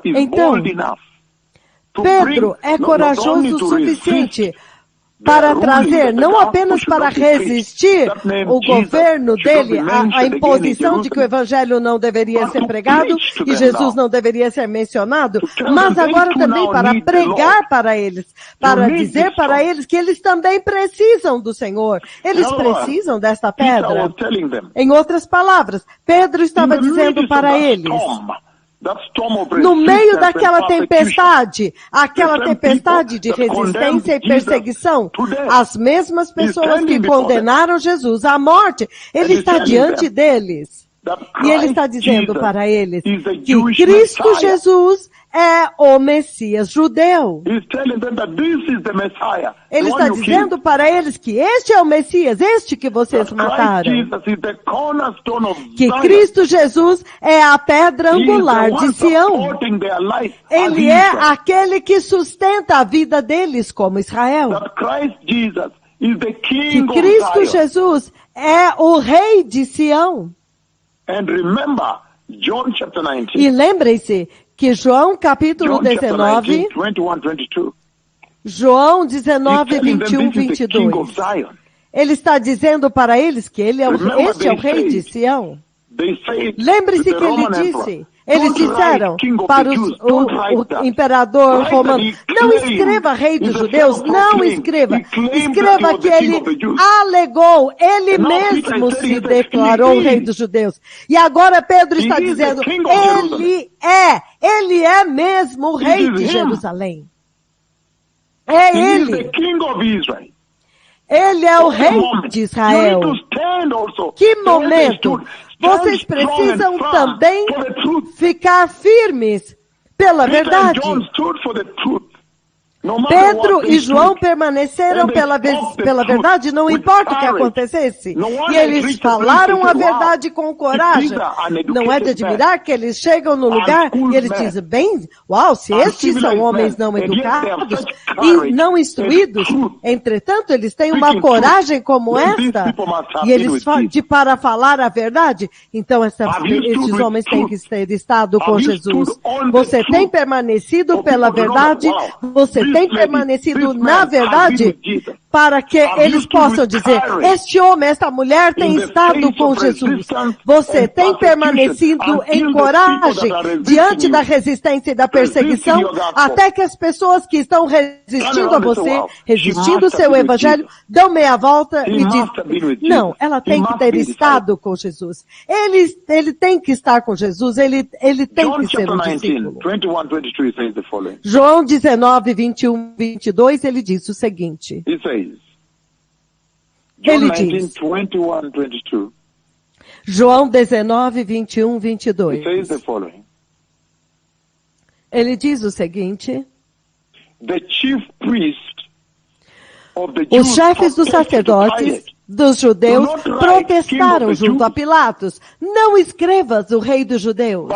Então, Pedro é corajoso o suficiente para trazer, não apenas para resistir o governo dele, a imposição de que o evangelho não deveria ser pregado e Jesus não deveria ser mencionado, mas agora também para pregar para eles, para dizer para eles que eles também precisam do Senhor, eles precisam desta pedra. Em outras palavras, Pedro estava dizendo para eles, No meio daquela tempestade, aquela tempestade de resistência e perseguição, as mesmas pessoas que condenaram Jesus à morte, ele está diante deles. E ele está dizendo para eles que Cristo Jesus é o Messias judeu. Ele está dizendo para eles que este é o Messias, este que vocês mataram. Que Cristo Jesus é a pedra angular de Sião. Ele é aquele que sustenta a vida deles como Israel. Que Cristo Jesus é o rei de Sião. E lembrem-se que João capítulo 19, João 19, 21, 22. Ele está dizendo para eles que este é o rei de Sião. Lembre-se que ele disse, eles disseram para o imperador romano, não escreva rei dos judeus, não escreva. Escreva que ele alegou, ele mesmo se declarou rei dos judeus. E agora Pedro está dizendo, ele é mesmo o rei de Jerusalém. É ele. Ele é o rei de Israel. Que momento! Vocês precisam também ficar firmes pela verdade. Pedro e João permaneceram pela verdade, não importa o que acontecesse. E eles falaram a verdade com coragem. Não é de admirar que eles chegam no lugar e eles dizem, uau, se estes são homens não educados e não instruídos, entretanto, eles têm uma coragem como esta, e eles para falar a verdade, então estes homens têm que ter estado com Jesus. Você tem permanecido pela verdade, você tem permanecido na verdade, para que eles possam dizer, este homem, esta mulher tem estado com Jesus. Você tem permanecido em coragem diante da resistência e da perseguição, até que as pessoas que estão resistindo a você, resistindo ao seu evangelho, dão meia volta e dizem, não, ela tem que ter estado com Jesus. Ele tem que estar com Jesus, ele tem que ser um discípulo. João 19, 21, 22, ele diz o seguinte. Ele diz, João 19, 21, 22. Ele diz o seguinte, os chefes dos sacerdotes dos judeus protestaram junto a Pilatos, não escrevas o rei dos judeus.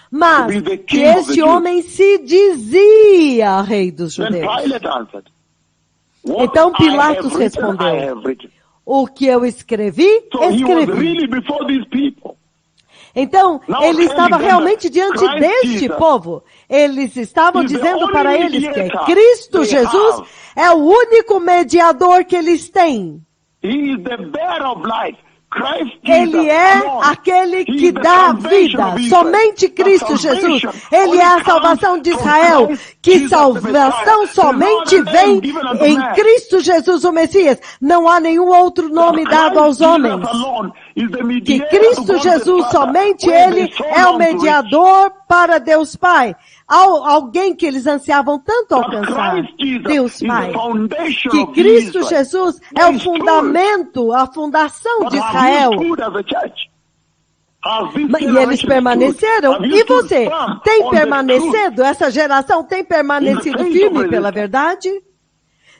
Mas que este homem se dizia rei dos judeus. Então Pilatos respondeu, o que eu escrevi, escrevi. Então, ele estava realmente diante deste povo. Eles estavam dizendo para eles que Cristo Jesus é o único mediador que eles têm. Ele é aquele que dá vida. Somente Cristo Jesus. Ele é a salvação de Israel. Que salvação somente vem em Cristo Jesus, o Messias. Não há nenhum outro nome dado aos homens. Que Cristo Jesus, somente Ele é o mediador para Deus Pai. Alguém que eles ansiavam tanto alcançar, Deus Pai. Que Cristo Jesus é o fundamento, a fundação de Israel. E eles permaneceram. E você tem permanecido, essa geração tem permanecido firme pela verdade?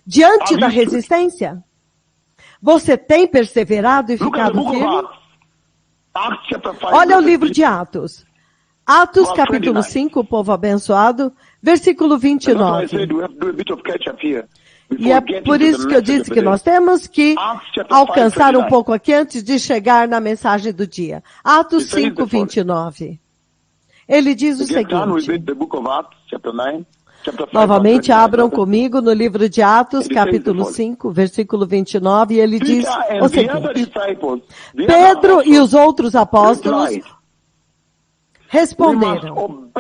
Diante da resistência? Você tem perseverado e ficado firme? Olha o livro de Atos. Atos capítulo 5, povo abençoado, versículo 29. E é por isso que eu disse que nós temos que alcançar um pouco aqui antes de chegar na mensagem do dia. Atos 5, 29. Ele diz o seguinte. Novamente abram comigo no livro de Atos, capítulo 5, versículo 29, e ele diz o seguinte. Pedro e os outros apóstolos responderam,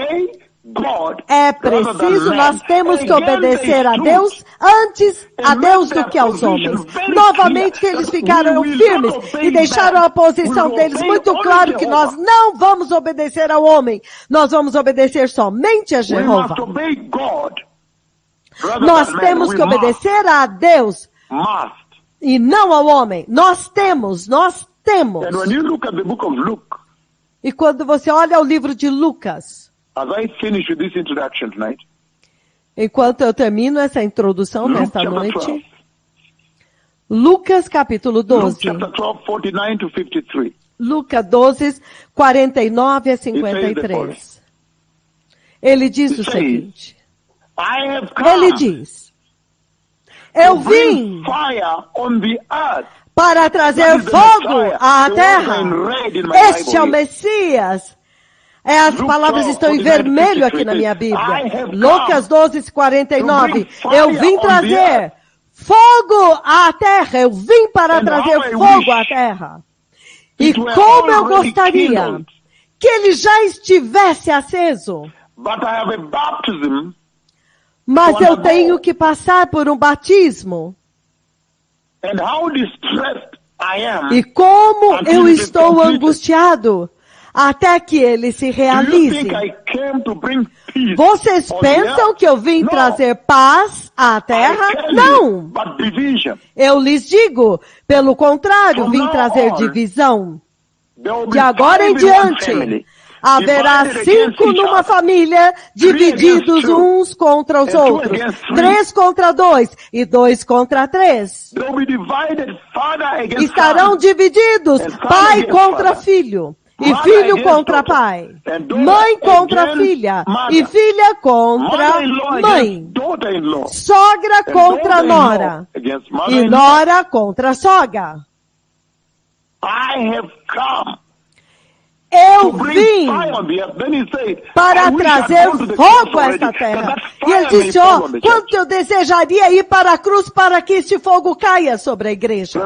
É preciso, nós temos que obedecer a Deus antes a Deus do que aos homens. Novamente eles ficaram firmes e deixaram a posição deles muito claro que nós não vamos obedecer ao homem. Nós vamos obedecer somente a Jeová. Nós temos que obedecer a Deus e não ao homem. Nós temos. E quando você olha o livro de Lucas, enquanto eu termino essa introdução nesta noite, Lucas capítulo 12. Lucas 12, 49 a 53. Ele diz o seguinte. Ele diz, eu vim para trazer fogo à terra. Este é o Messias. As palavras estão em vermelho aqui na minha Bíblia. Lucas 12, 49. Eu vim trazer fogo à terra. Eu vim para trazer fogo à terra. E como eu gostaria que ele já estivesse aceso. Mas eu tenho que passar por um batismo. E como eu estou angustiado até que ele se realize. Vocês pensam que eu vim trazer paz à terra? Não! Eu lhes digo, pelo contrário, vim trazer divisão. De agora em diante, haverá 5 numa família, divididos uns contra os outros. 3 contra 2 e 2 contra 3. Estarão divididos, pai contra filho. E filho contra pai, mãe contra filha, e filha contra mãe, sogra contra nora, e nora contra sogra. Eu vim para trazer fogo a esta terra. E ele disse, quanto eu desejaria ir para a cruz para que este fogo caia sobre a igreja.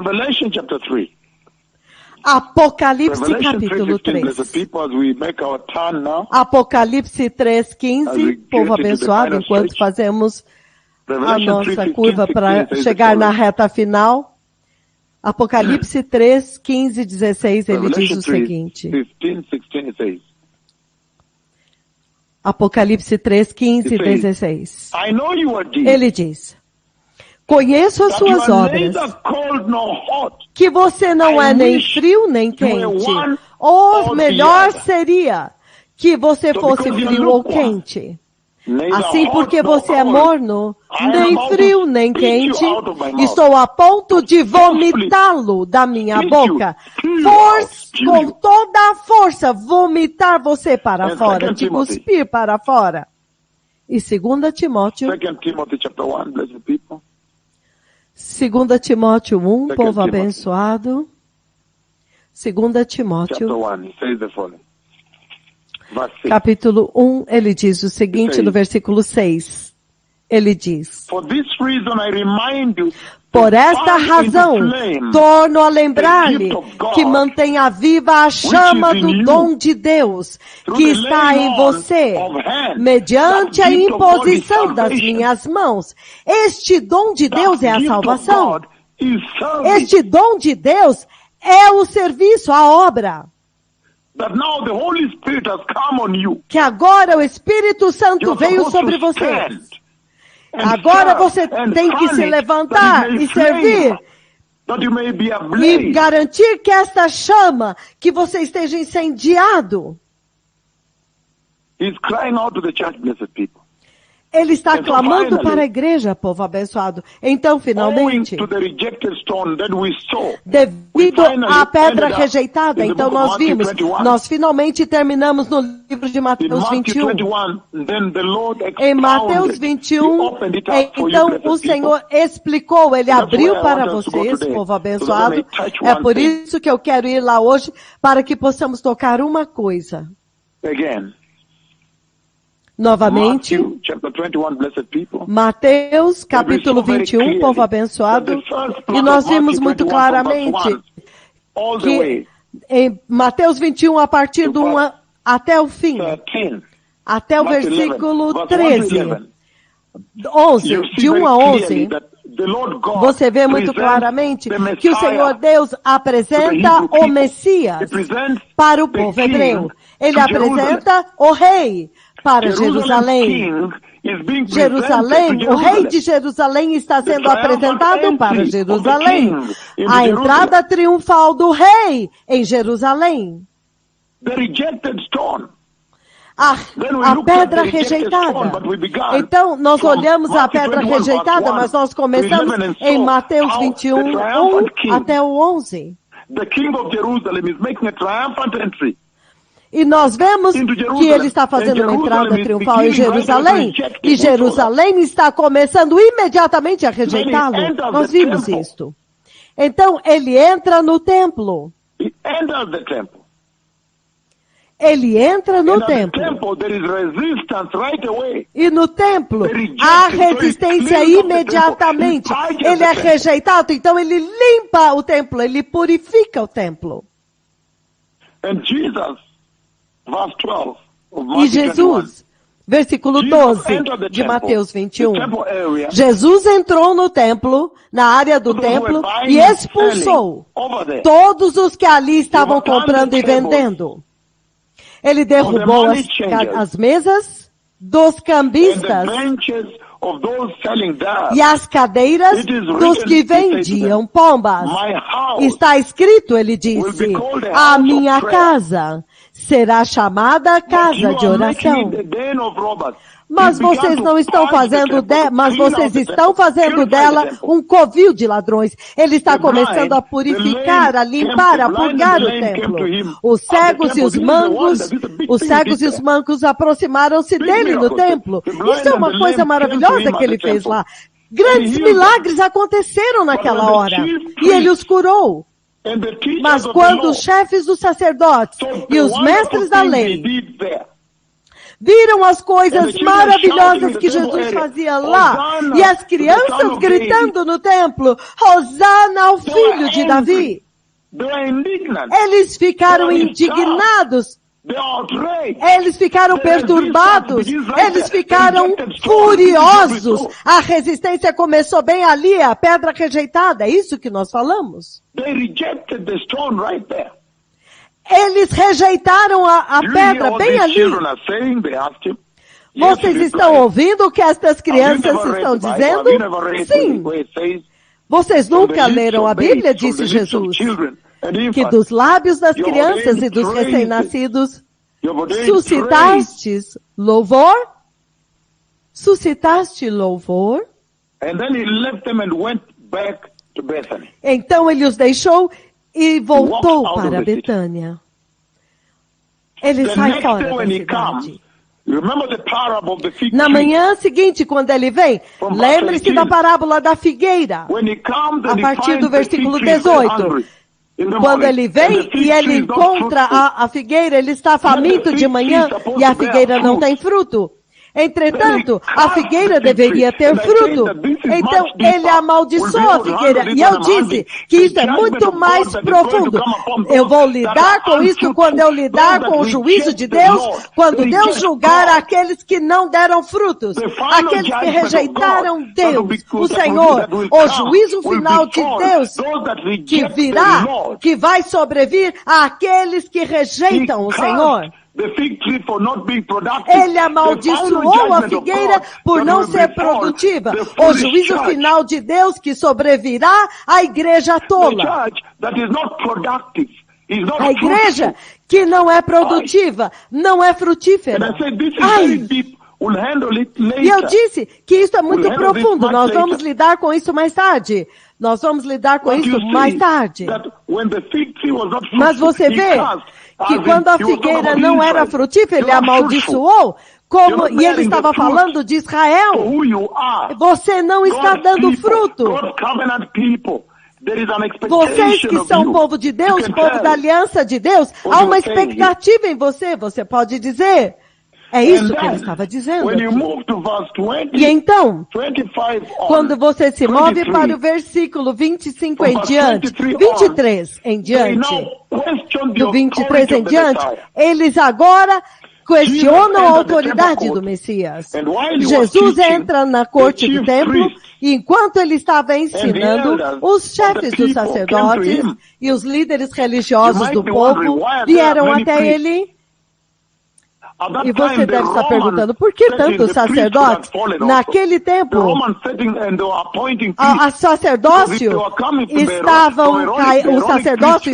Apocalipse capítulo 3. Apocalipse 3:15, povo abençoado, enquanto fazemos a nossa curva para chegar na reta final. Apocalipse 3:15, 16, ele diz o seguinte. Apocalipse 3:15, 16. Ele diz, conheço as suas obras, que você não é nem frio nem quente. Ou melhor seria que você fosse frio ou quente. Assim, porque você é morno, nem frio nem quente, estou a ponto de vomitá-lo da minha boca. Com toda a força, vomitar você para fora, te cuspir para fora. E 2 Timóteo 2 Timóteo 1, povo abençoado. 2 Timóteo, capítulo 1, ele diz o seguinte no versículo 6. Ele diz, por esta razão, torno a lembrar-lhe que mantenha viva a chama do dom de Deus que está em você, mediante a imposição das minhas mãos. Este dom de Deus é a salvação. Este dom de Deus é o serviço, a obra. Que agora o Espírito Santo veio sobre vocês. Agora você tem que se levantar e servir e garantir que esta chama, que você esteja incendiado. Ele está clamando para a igreja, povo abençoado. Então, finalmente, devido à pedra rejeitada, então nós finalmente terminamos no livro de Mateus 21. Em Mateus 21, então o Senhor explicou, Ele abriu para vocês, povo abençoado. É por isso que eu quero ir lá hoje, para que possamos tocar uma coisa. Novamente, Mateus, capítulo 21, povo abençoado, e nós vimos muito claramente que em Mateus 21, a partir do 1 até o fim, até o versículo 13. 11, de 1 a 11, você vê muito claramente que o Senhor Deus apresenta o Messias para o povo hebreu. Ele apresenta o rei para Jerusalém. Jerusalém, o rei de Jerusalém está sendo apresentado para Jerusalém. A entrada triunfal do rei em Jerusalém. A pedra rejeitada. Então, nós olhamos a pedra rejeitada, mas nós começamos em Mateus 21, 1 até o 11. E nós vemos que ele está fazendo uma entrada triunfal em Jerusalém, e Jerusalém está começando imediatamente a rejeitá-lo. Nós vimos isto. Então, ele entra no templo. Ele entra no templo. E no templo há resistência imediatamente. Ele é rejeitado, então ele limpa o templo, ele purifica o templo. E Jesus, versículo 12 de Mateus 21, Jesus entrou no templo, na área do templo, e expulsou todos os que ali estavam comprando e vendendo. Ele derrubou as mesas dos cambistas e as cadeiras dos que vendiam pombas. Está escrito, ele disse, a minha casa será chamada casa de oração. Mas vocês não estão fazendo vocês estão fazendo dela um covil de ladrões. Ele está começando a purificar, a limpar, a purgar o templo. Os cegos e os mancos aproximaram-se dele no templo. Isso é uma coisa maravilhosa que ele fez lá. Grandes milagres aconteceram naquela hora. E ele os curou. Mas quando os chefes dos sacerdotes e os mestres da lei viram as coisas maravilhosas que Jesus fazia lá, e as crianças gritando no templo, Hosana ao filho de Davi, eles ficaram indignados, eles ficaram perturbados, eles ficaram furiosos. A resistência começou bem ali, a pedra rejeitada, é isso que nós falamos. Eles rejeitaram a pedra bem ali. Vocês estão ouvindo o que estas crianças estão dizendo? Sim. Vocês nunca leram a Bíblia, disse Jesus, que dos lábios das crianças e dos recém-nascidos suscitastes louvor? Suscitaste louvor? Então ele os deixou e voltou para Betânia. Ele sai fora da cidade. Na manhã seguinte, quando ele vem, lembre-se da parábola da figueira, a partir do versículo 18. Quando ele vem e ele encontra a figueira, ele está faminto de manhã e a figueira não tem fruto. Entretanto, a figueira deveria ter fruto. Então, ele amaldiçoou a figueira. E eu disse que isso é muito mais profundo. Eu vou lidar com isso quando eu lidar com o juízo de Deus, quando Deus julgar aqueles que não deram frutos, aqueles que rejeitaram Deus, o Senhor. O juízo final de Deus que virá, que vai sobrevir àqueles que rejeitam o Senhor. Ele amaldiçoou a figueira por não ser produtiva. O juízo final de Deus que sobrevirá à igreja tola. A igreja que não é produtiva, não é frutífera. Ai. E eu disse que isso é muito profundo. Nós vamos lidar com isso mais tarde. Nós vamos lidar com isso mais tarde. Mas você vê que quando a figueira não era frutífera, ele amaldiçoou, e ele estava falando de Israel. Você não está dando fruto. Vocês que são povo de Deus, povo da aliança de Deus, há uma expectativa em você, você pode dizer. É isso que ele estava dizendo. E então, quando você se move para o versículo 25 em diante, 23 em diante, do 23 em diante, eles agora questionam a autoridade do Messias. Jesus entra na corte do templo e enquanto ele estava ensinando, os chefes dos sacerdotes e os líderes religiosos do povo vieram até ele. E você deve estar perguntando, por que tantos sacerdotes? Naquele tempo, o sacerdócio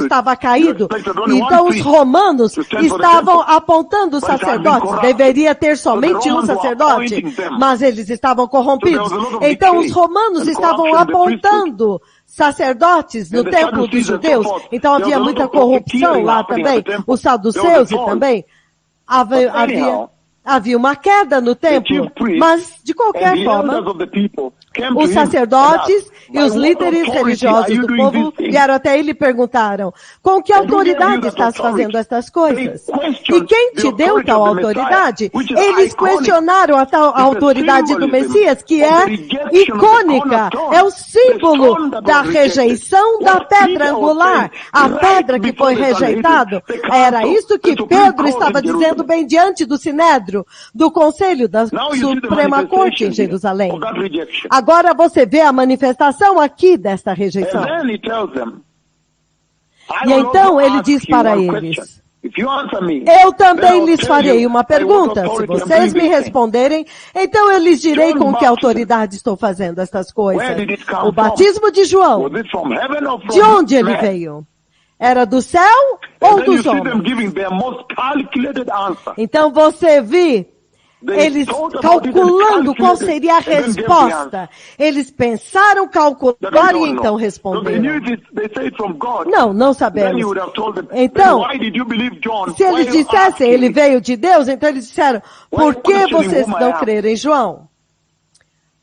estava caído. Então os romanos estavam apontando os sacerdotes. Deveria ter somente um sacerdote, mas eles estavam corrompidos. Então os romanos estavam apontando sacerdotes no templo dos judeus. Então havia muita corrupção lá também. Os saduceus também. Havia uma queda no templo, mas de qualquer forma, os sacerdotes e os líderes religiosos do povo vieram até ele e perguntaram, com que autoridade estás fazendo estas coisas? E quem te deu tal autoridade? Eles questionaram a tal autoridade do Messias, que é icônica, é o símbolo da rejeição da pedra angular, a pedra que foi rejeitada. Era isso que Pedro estava dizendo bem diante do Sinédrio, do Conselho da Suprema Corte em Jerusalém. Agora você vê a manifestação aqui desta rejeição. E então ele diz para eles, eu também lhes farei uma pergunta. Se vocês me responderem, então eu lhes direi com que autoridade estou fazendo estas coisas. O batismo de João, de onde ele veio? Era do céu ou dos homens? Então você vê eles calculando qual seria a resposta. Eles pensaram, calcularam e então responderam. Não sabemos. Então, se eles dissessem, ele veio de Deus, então eles disseram, por que vocês não creram em João?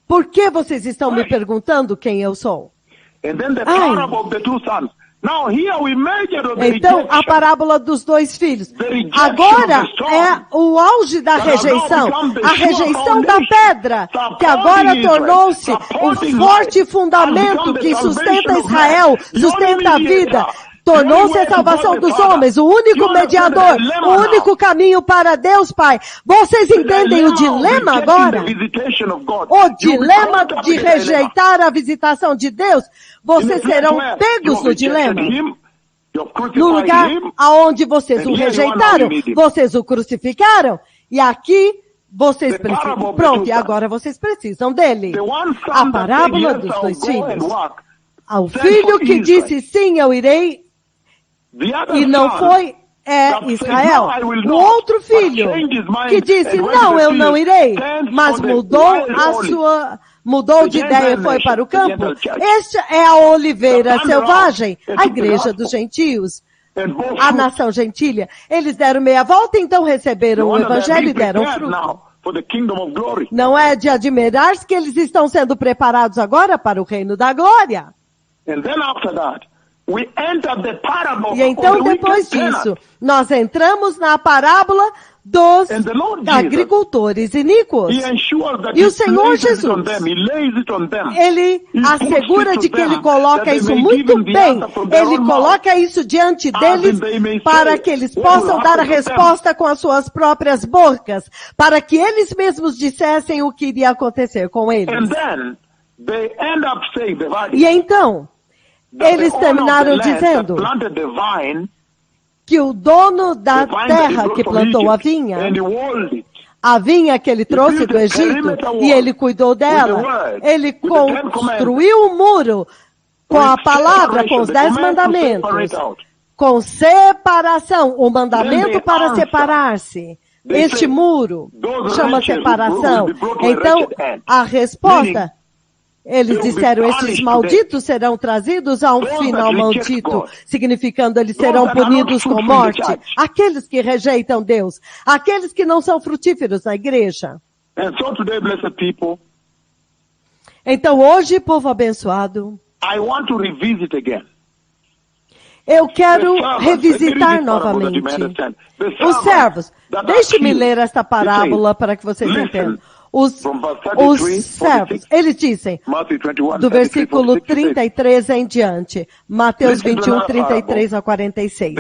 Por que vocês estão me perguntando quem eu sou? Então, a parábola dos dois filhos. Agora é o auge da rejeição. A rejeição da pedra, que agora tornou-se o forte fundamento que sustenta Israel, sustenta a vida. Tornou-se a salvação dos homens, o único mediador, o único caminho para Deus, Pai. Vocês entendem o dilema agora? O dilema de rejeitar a visitação de Deus. Vocês serão pegos no dilema. No lugar aonde vocês o rejeitaram, vocês o crucificaram. E aqui vocês precisam. Pronto, e agora vocês precisam dele. A parábola dos dois filhos. O filho que disse sim, eu irei, e não foi Israel. O outro filho que disse não, eu não irei, mas mudou de ideia e foi para o campo. Esta é a oliveira selvagem, a igreja dos gentios, a nação gentília. Eles deram meia volta, então receberam o evangelho e deram fruto. Não é de admirar-se que eles estão sendo preparados agora para o reino da glória. E então, depois disso, nós entramos na parábola dos agricultores iníquos. E o Senhor Jesus, Ele assegura de que Ele coloca isso muito bem. Ele coloca isso diante deles para que eles possam dar a resposta com as suas próprias bocas, para que eles mesmos dissessem o que iria acontecer com eles. E então, eles terminaram dizendo que o dono da terra que plantou a vinha que ele trouxe do Egito, e ele cuidou dela, ele construiu um muro com a palavra, com os 10 mandamentos, com separação, o mandamento para separar-se. Este muro chama separação. Então, a resposta... Eles disseram, estes malditos serão trazidos a um final maldito, significando eles serão punidos com morte. Aqueles que rejeitam Deus, aqueles que não são frutíferos na igreja. Então hoje, povo abençoado, eu quero revisitar novamente. Os servos, deixe-me ler esta parábola para que vocês entendam. os servos. Eles dizem, do versículo 33 em diante, Mateus 21, 33 a 46.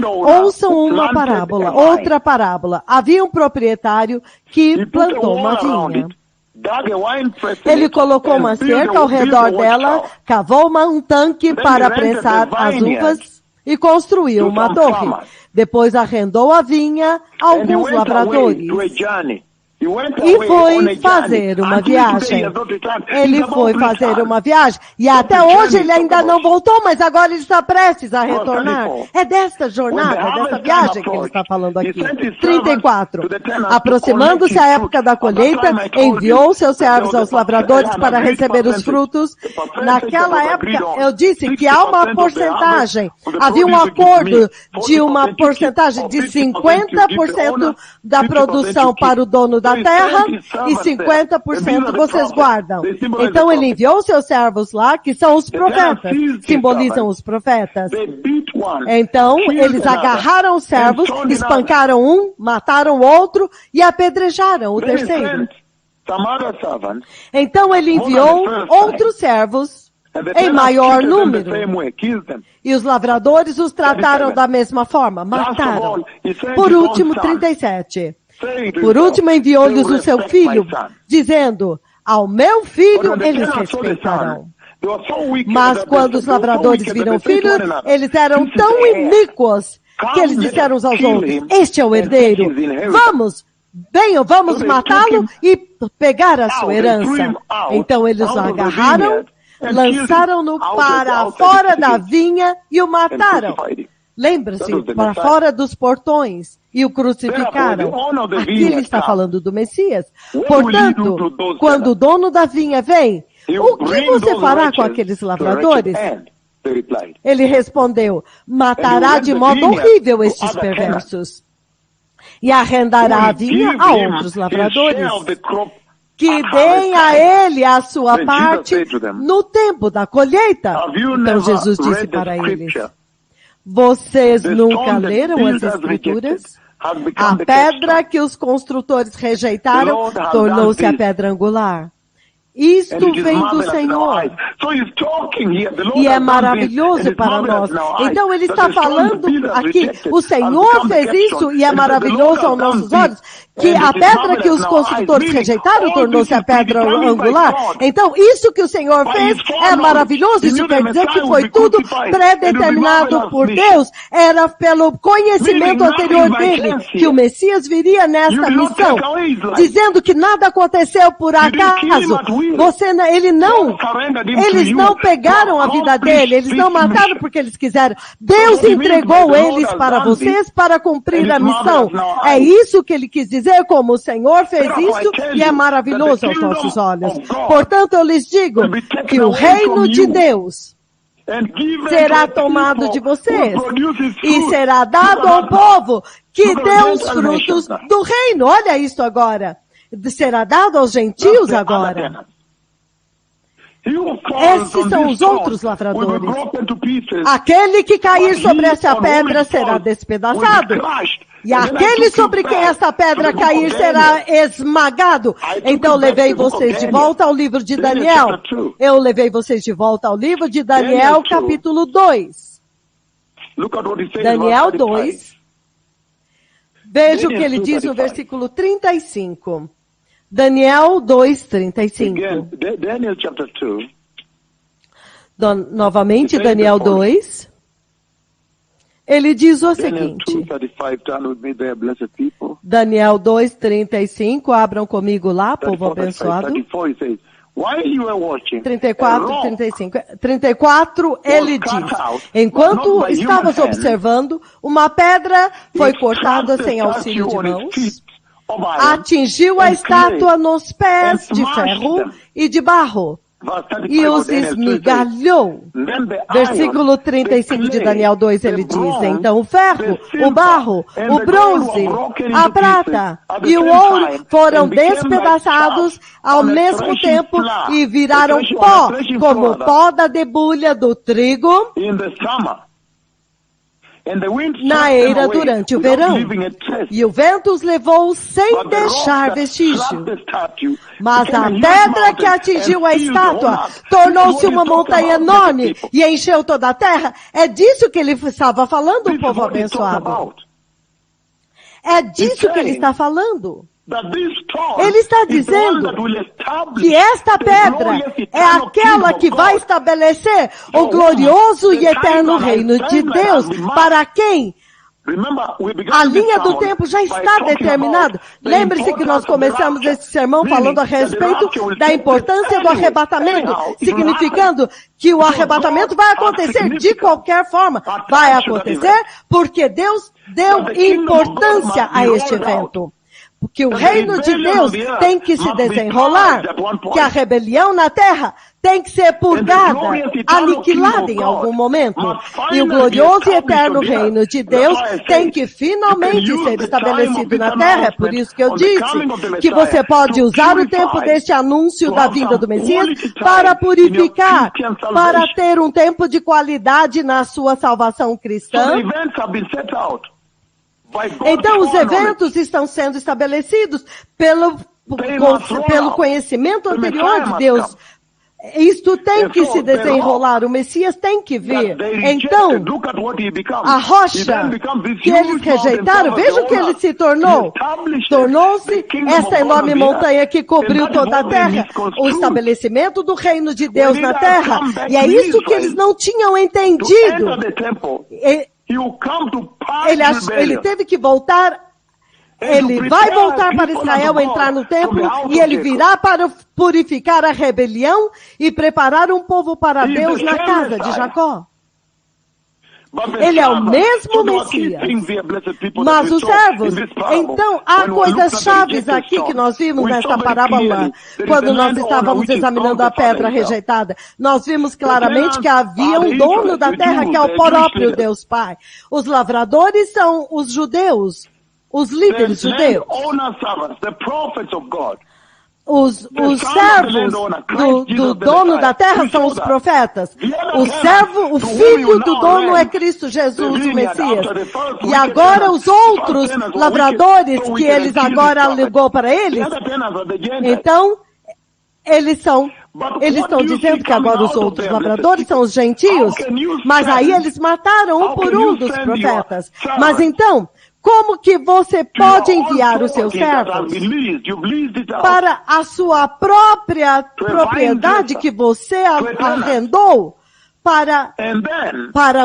Ouçam uma parábola, outra parábola. Havia um proprietário que plantou uma vinha. Ele colocou uma cerca ao redor dela, cavou um tanque para prensar as uvas e construiu uma torre. Depois arrendou a vinha a alguns lavradores. E foi fazer uma viagem. Ele foi fazer uma viagem. E até hoje ele ainda não voltou, mas agora ele está prestes a retornar. É desta jornada, dessa viagem que ele está falando aqui. 34. Aproximando-se a época da colheita, enviou seus servos aos lavradores para receber os frutos. Naquela época, eu disse que há uma porcentagem. Havia um acordo de uma porcentagem de 50% da produção para o dono da terra e 50% vocês guardam. Então ele enviou seus servos lá, que são os profetas, simbolizam os profetas. Então eles agarraram os servos, espancaram um, mataram o outro e apedrejaram o terceiro. Então ele enviou outros servos em maior número. E os lavradores os trataram da mesma forma, mataram. Por último, 37. Por último, enviou-lhes o seu filho, dizendo, ao meu filho eles respeitarão. Mas quando os lavradores viram o filho, eles eram tão iníquos que eles disseram uns aos outros, este é o herdeiro, venham, vamos matá-lo e pegar a sua herança. Então eles o agarraram, lançaram-no para fora da vinha e o mataram. Lembra-se, para fora dos portões, e o crucificaram. Aqui ele está falando do Messias. Portanto, quando o dono da vinha vem, o que você fará com aqueles lavradores? Ele respondeu, matará de modo horrível estes perversos, e arrendará a vinha a outros lavradores, que deem a ele a sua parte no tempo da colheita. Então Jesus disse para eles, vocês nunca leram as Escrituras? A pedra que os construtores rejeitaram tornou-se a pedra angular. Isto vem do Senhor. E é maravilhoso para nós. Então ele está falando aqui, o Senhor fez isso e é maravilhoso aos nossos olhos, que a pedra que os construtores rejeitaram tornou-se a pedra angular. Então isso que o Senhor fez é maravilhoso. Isso quer dizer que foi tudo predeterminado por Deus. Era pelo conhecimento anterior dele que o Messias viria nesta missão, dizendo que nada aconteceu por acaso. Eles não pegaram a vida dele, eles não mataram porque eles quiseram. Deus entregou eles para vocês para cumprir a missão. É isso que ele quis dizer, como o Senhor fez isso e é maravilhoso aos nossos olhos. Portanto, eu lhes digo que o reino de Deus será tomado de vocês e será dado ao povo que dê os frutos do reino. Olha isso agora. Será dado aos gentios agora. Esses são os outros lavradores. Aquele que cair sobre essa pedra será despedaçado. E aquele sobre quem essa pedra cair será esmagado. Então levei vocês de volta ao livro de Daniel. Eu levei vocês de volta ao livro de Daniel, capítulo 2. Daniel 2. Veja o que ele diz no versículo 35. Daniel 2, 35. Daniel chapter 2. Novamente, Daniel 2. Ele diz o seguinte. Daniel 2, 35. Abram comigo lá, povo abençoado. 34, 35. 34, ele diz, enquanto estavas observando, uma pedra foi cortada sem auxílio de mãos, atingiu a estátua nos pés de ferro e de barro, e os esmigalhou. Versículo 35 de Daniel 2, ele diz, então o ferro, o barro, o bronze, a prata e o ouro foram despedaçados ao mesmo tempo e viraram pó, como o pó da debulha do trigo na eira durante o verão. E o vento os levou sem deixar vestígio. Mas a pedra que atingiu a estátua tornou-se uma montanha enorme e encheu toda a terra. É disso que ele estava falando, o povo abençoado. É disso que ele está falando. Ele está dizendo que esta pedra é aquela que vai estabelecer o glorioso e eterno reino de Deus. Para quem? A linha do tempo já está determinada. Lembre-se que nós começamos esse sermão falando a respeito da importância do arrebatamento, significando que o arrebatamento vai acontecer de qualquer forma. Vai acontecer porque Deus deu importância a este evento. Que o reino de Deus tem que se desenrolar, que a rebelião na terra tem que ser purgada, aniquilada em algum momento. E o glorioso e eterno reino de Deus tem que finalmente ser estabelecido na terra. É por isso que eu disse que você pode usar o tempo deste anúncio da vinda do Messias para purificar, para ter um tempo de qualidade na sua salvação cristã. Então, os eventos estão sendo estabelecidos pelo conhecimento anterior de Deus. Isto tem que se desenrolar, o Messias tem que vir. Então, a rocha que eles rejeitaram, veja o que ele se tornou. Tornou-se esta enorme montanha que cobriu toda a terra. O estabelecimento do reino de Deus na terra. E é isso que eles não tinham entendido. Ele teve que voltar, ele vai voltar para Israel, entrar no templo, e ele virá para purificar a rebelião e preparar um povo para Deus na casa de Jacó. Ele é o mesmo Messias. Mas os servos, então, há coisas chaves aqui que nós vimos nesta parábola, quando nós estávamos examinando a pedra rejeitada. Nós vimos claramente que havia um dono da terra, que é o próprio Deus Pai. Os lavradores são os judeus, os líderes judeus. Os servos do dono da terra são os profetas. O filho do dono é Cristo Jesus, o Messias. E agora os outros lavradores que eles agora alegou para eles, então, eles estão dizendo que agora os outros lavradores são os gentios, mas aí eles mataram um por um dos profetas. Mas então, como que você pode enviar os seus servos para a sua própria propriedade que você arrendou para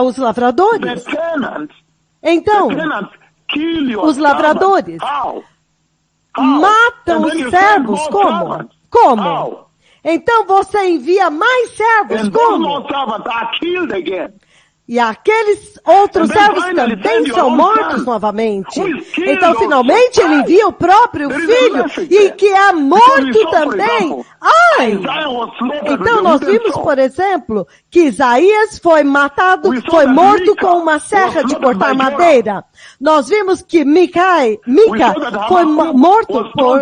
os lavradores? Então, os lavradores matam os servos como? Como? Então você envia mais servos como? E aqueles outros servos também são mortos novamente. Então, finalmente, ele envia o próprio filho, e que é morto também. Ai! Então, nós vimos, por exemplo, que Isaías foi morto com uma serra de cortar madeira. Nós vimos que Mica foi morto por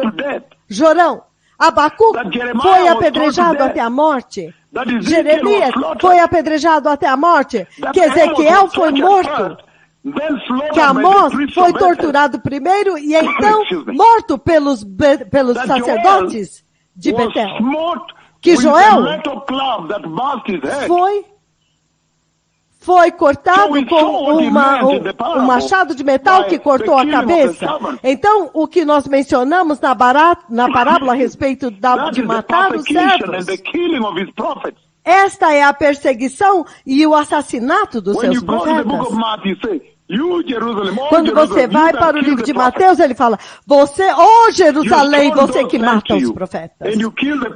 Jorão. Abacuque foi apedrejado até a morte. Jeremias foi apedrejado até a morte. Que Ezequiel foi morto. Que Amós foi torturado primeiro e então morto pelos sacerdotes de Betel. Que Joel foi cortado com um machado de metal que cortou a cabeça. Então, o que nós mencionamos na parábola a respeito de matar os servos, esta é a perseguição e o assassinato dos seus profetas. Quando você vai para o livro de Mateus, ele fala, Jerusalém, você que mata os profetas.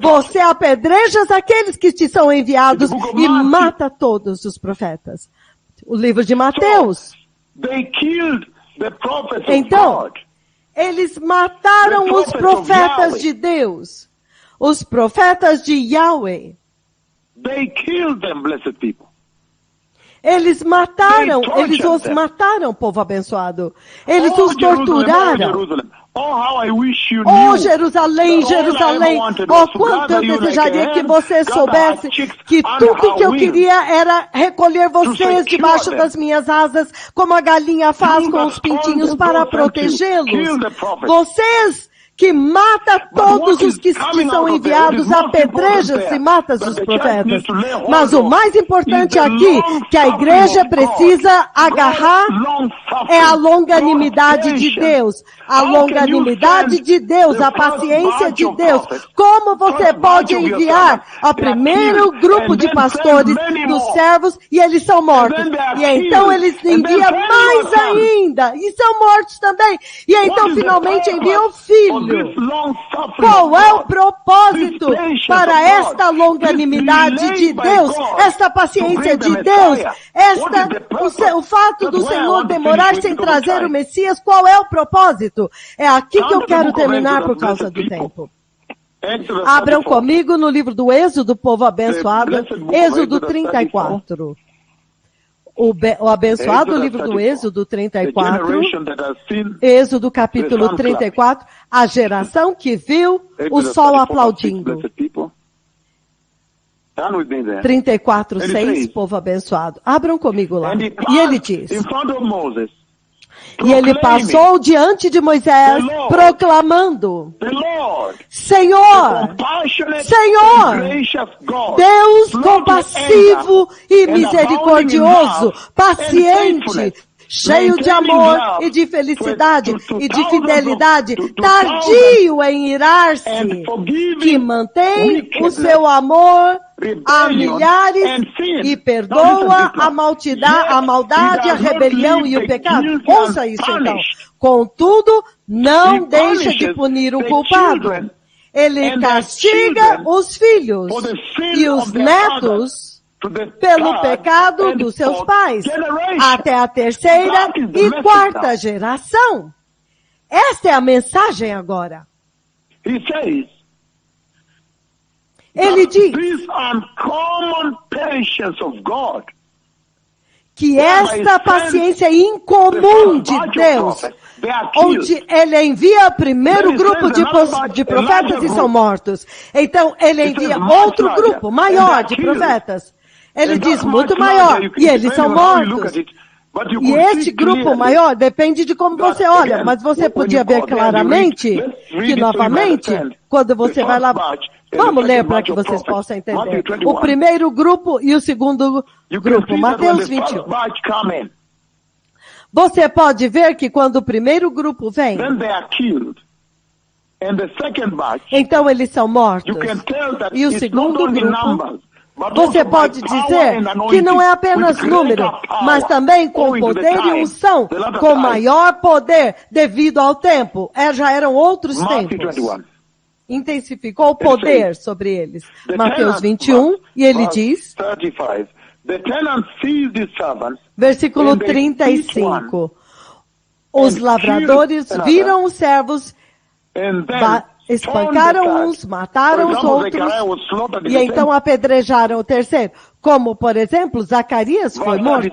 Você apedreja aqueles que te são enviados e mata todos os profetas. O livro de Mateus. Então, eles mataram os profetas de Deus. Os profetas de Yahweh. Eles os mataram, povo abençoado. Eles os torturaram. Oh, Jerusalém, Jerusalém, oh, quanto eu desejaria que você soubesse que tudo que eu queria era recolher vocês debaixo das minhas asas, como a galinha faz com os pintinhos para protegê-los. Vocês que mata todos os que são enviados, apedreja-se e mata os profetas. Mas o mais importante aqui, que a igreja precisa agarrar, é a longanimidade de Deus. A longanimidade de Deus, a paciência de Deus. Como você pode enviar ao primeiro grupo de pastores, dos servos, e eles são mortos? E então eles enviam mais ainda, e são mortos também. E então finalmente enviam o filho. Qual é o propósito para esta longanimidade de Deus, esta paciência de Deus, o fato do Senhor demorar sem trazer o Messias? Qual é o propósito? É aqui que eu quero terminar por causa do tempo. Abram comigo no livro do Êxodo, povo abençoado, Êxodo 34. O abençoado livro do Êxodo 34, Êxodo capítulo 34, a geração que viu o sol aplaudindo. 34:6, povo abençoado. Abram comigo lá. E ele diz: e ele passou diante de Moisés, proclamando: Senhor, Senhor, Deus compassivo e misericordioso, paciente, cheio de amor e de felicidade e de fidelidade, tardio em irar-se, que mantém o seu amor a milhares e perdoa a maldade, a rebelião e o pecado. Ouça isso então. Contudo, não deixa de punir o culpado. Ele castiga os filhos e os netos pelo pecado dos seus pais, até a terceira e quarta geração. Esta é a mensagem agora. Ele diz que esta paciência incomum de Deus, onde ele envia o primeiro grupo de profetas e são mortos. Então ele envia outro grupo maior de profetas. Ele diz muito maior, e eles são mortos. E este grupo maior depende de como você olha, mas você podia ver claramente que, novamente, quando você vai lá, vamos ler para que vocês possam entender. O primeiro grupo e o segundo grupo, Mateus 21. Você pode ver que quando o primeiro grupo vem, então eles são mortos. E o segundo grupo, você pode dizer que não é apenas número, mas também com poder e unção, com maior poder devido ao tempo. Já eram outros tempos. Intensificou o poder sobre eles. Mateus 21, e ele diz, versículo 35, os lavradores viram os servos, espancaram uns, mataram os outros, e então apedrejaram o terceiro. Como, por exemplo, Zacarias foi morto.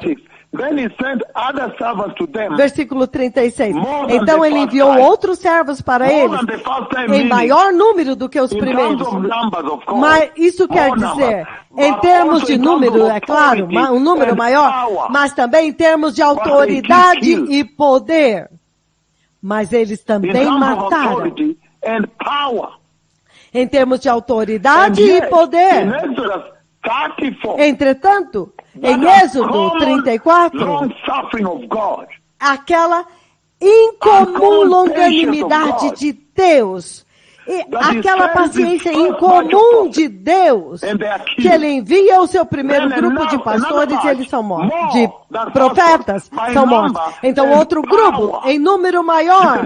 Versículo 36. Então ele enviou outros servos para eles, em maior número do que os primeiros. Mas isso quer dizer, em termos de número, é claro, um número maior, mas também em termos de autoridade e poder. Mas eles também mataram. Em termos de autoridade e poder. Entretanto, em Êxodo 34, aquela incomum longanimidade de Deus, e aquela paciência incomum de Deus, que ele envia o seu primeiro grupo de pastores e eles são mortos, de profetas são mortos. Então outro grupo, em número maior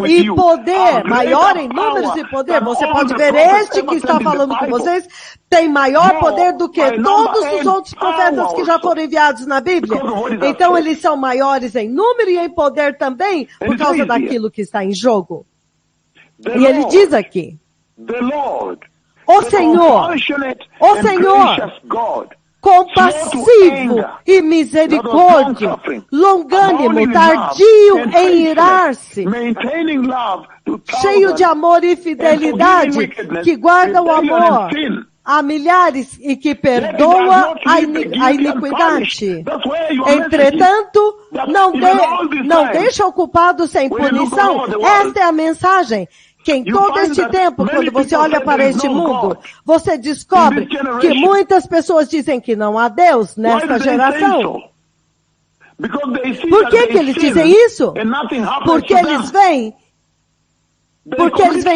e poder, maior em números e poder, você pode ver este que está falando com vocês, tem maior poder do que todos os outros profetas que já foram enviados na Bíblia. Então eles são maiores em número e em poder também, por causa daquilo que está em jogo. E ele diz aqui, o Senhor, compassivo e misericórdia, longânimo, tardio em irar-se, cheio de amor e fidelidade, que guarda o amor a milhares e que perdoa a iniquidade. Entretanto, não deixa o culpado sem punição. Esta é a mensagem. Que em todo este tempo, quando você olha para este mundo, você descobre que muitas pessoas dizem que não há Deus nesta geração. Por que eles dizem isso? Porque eles veem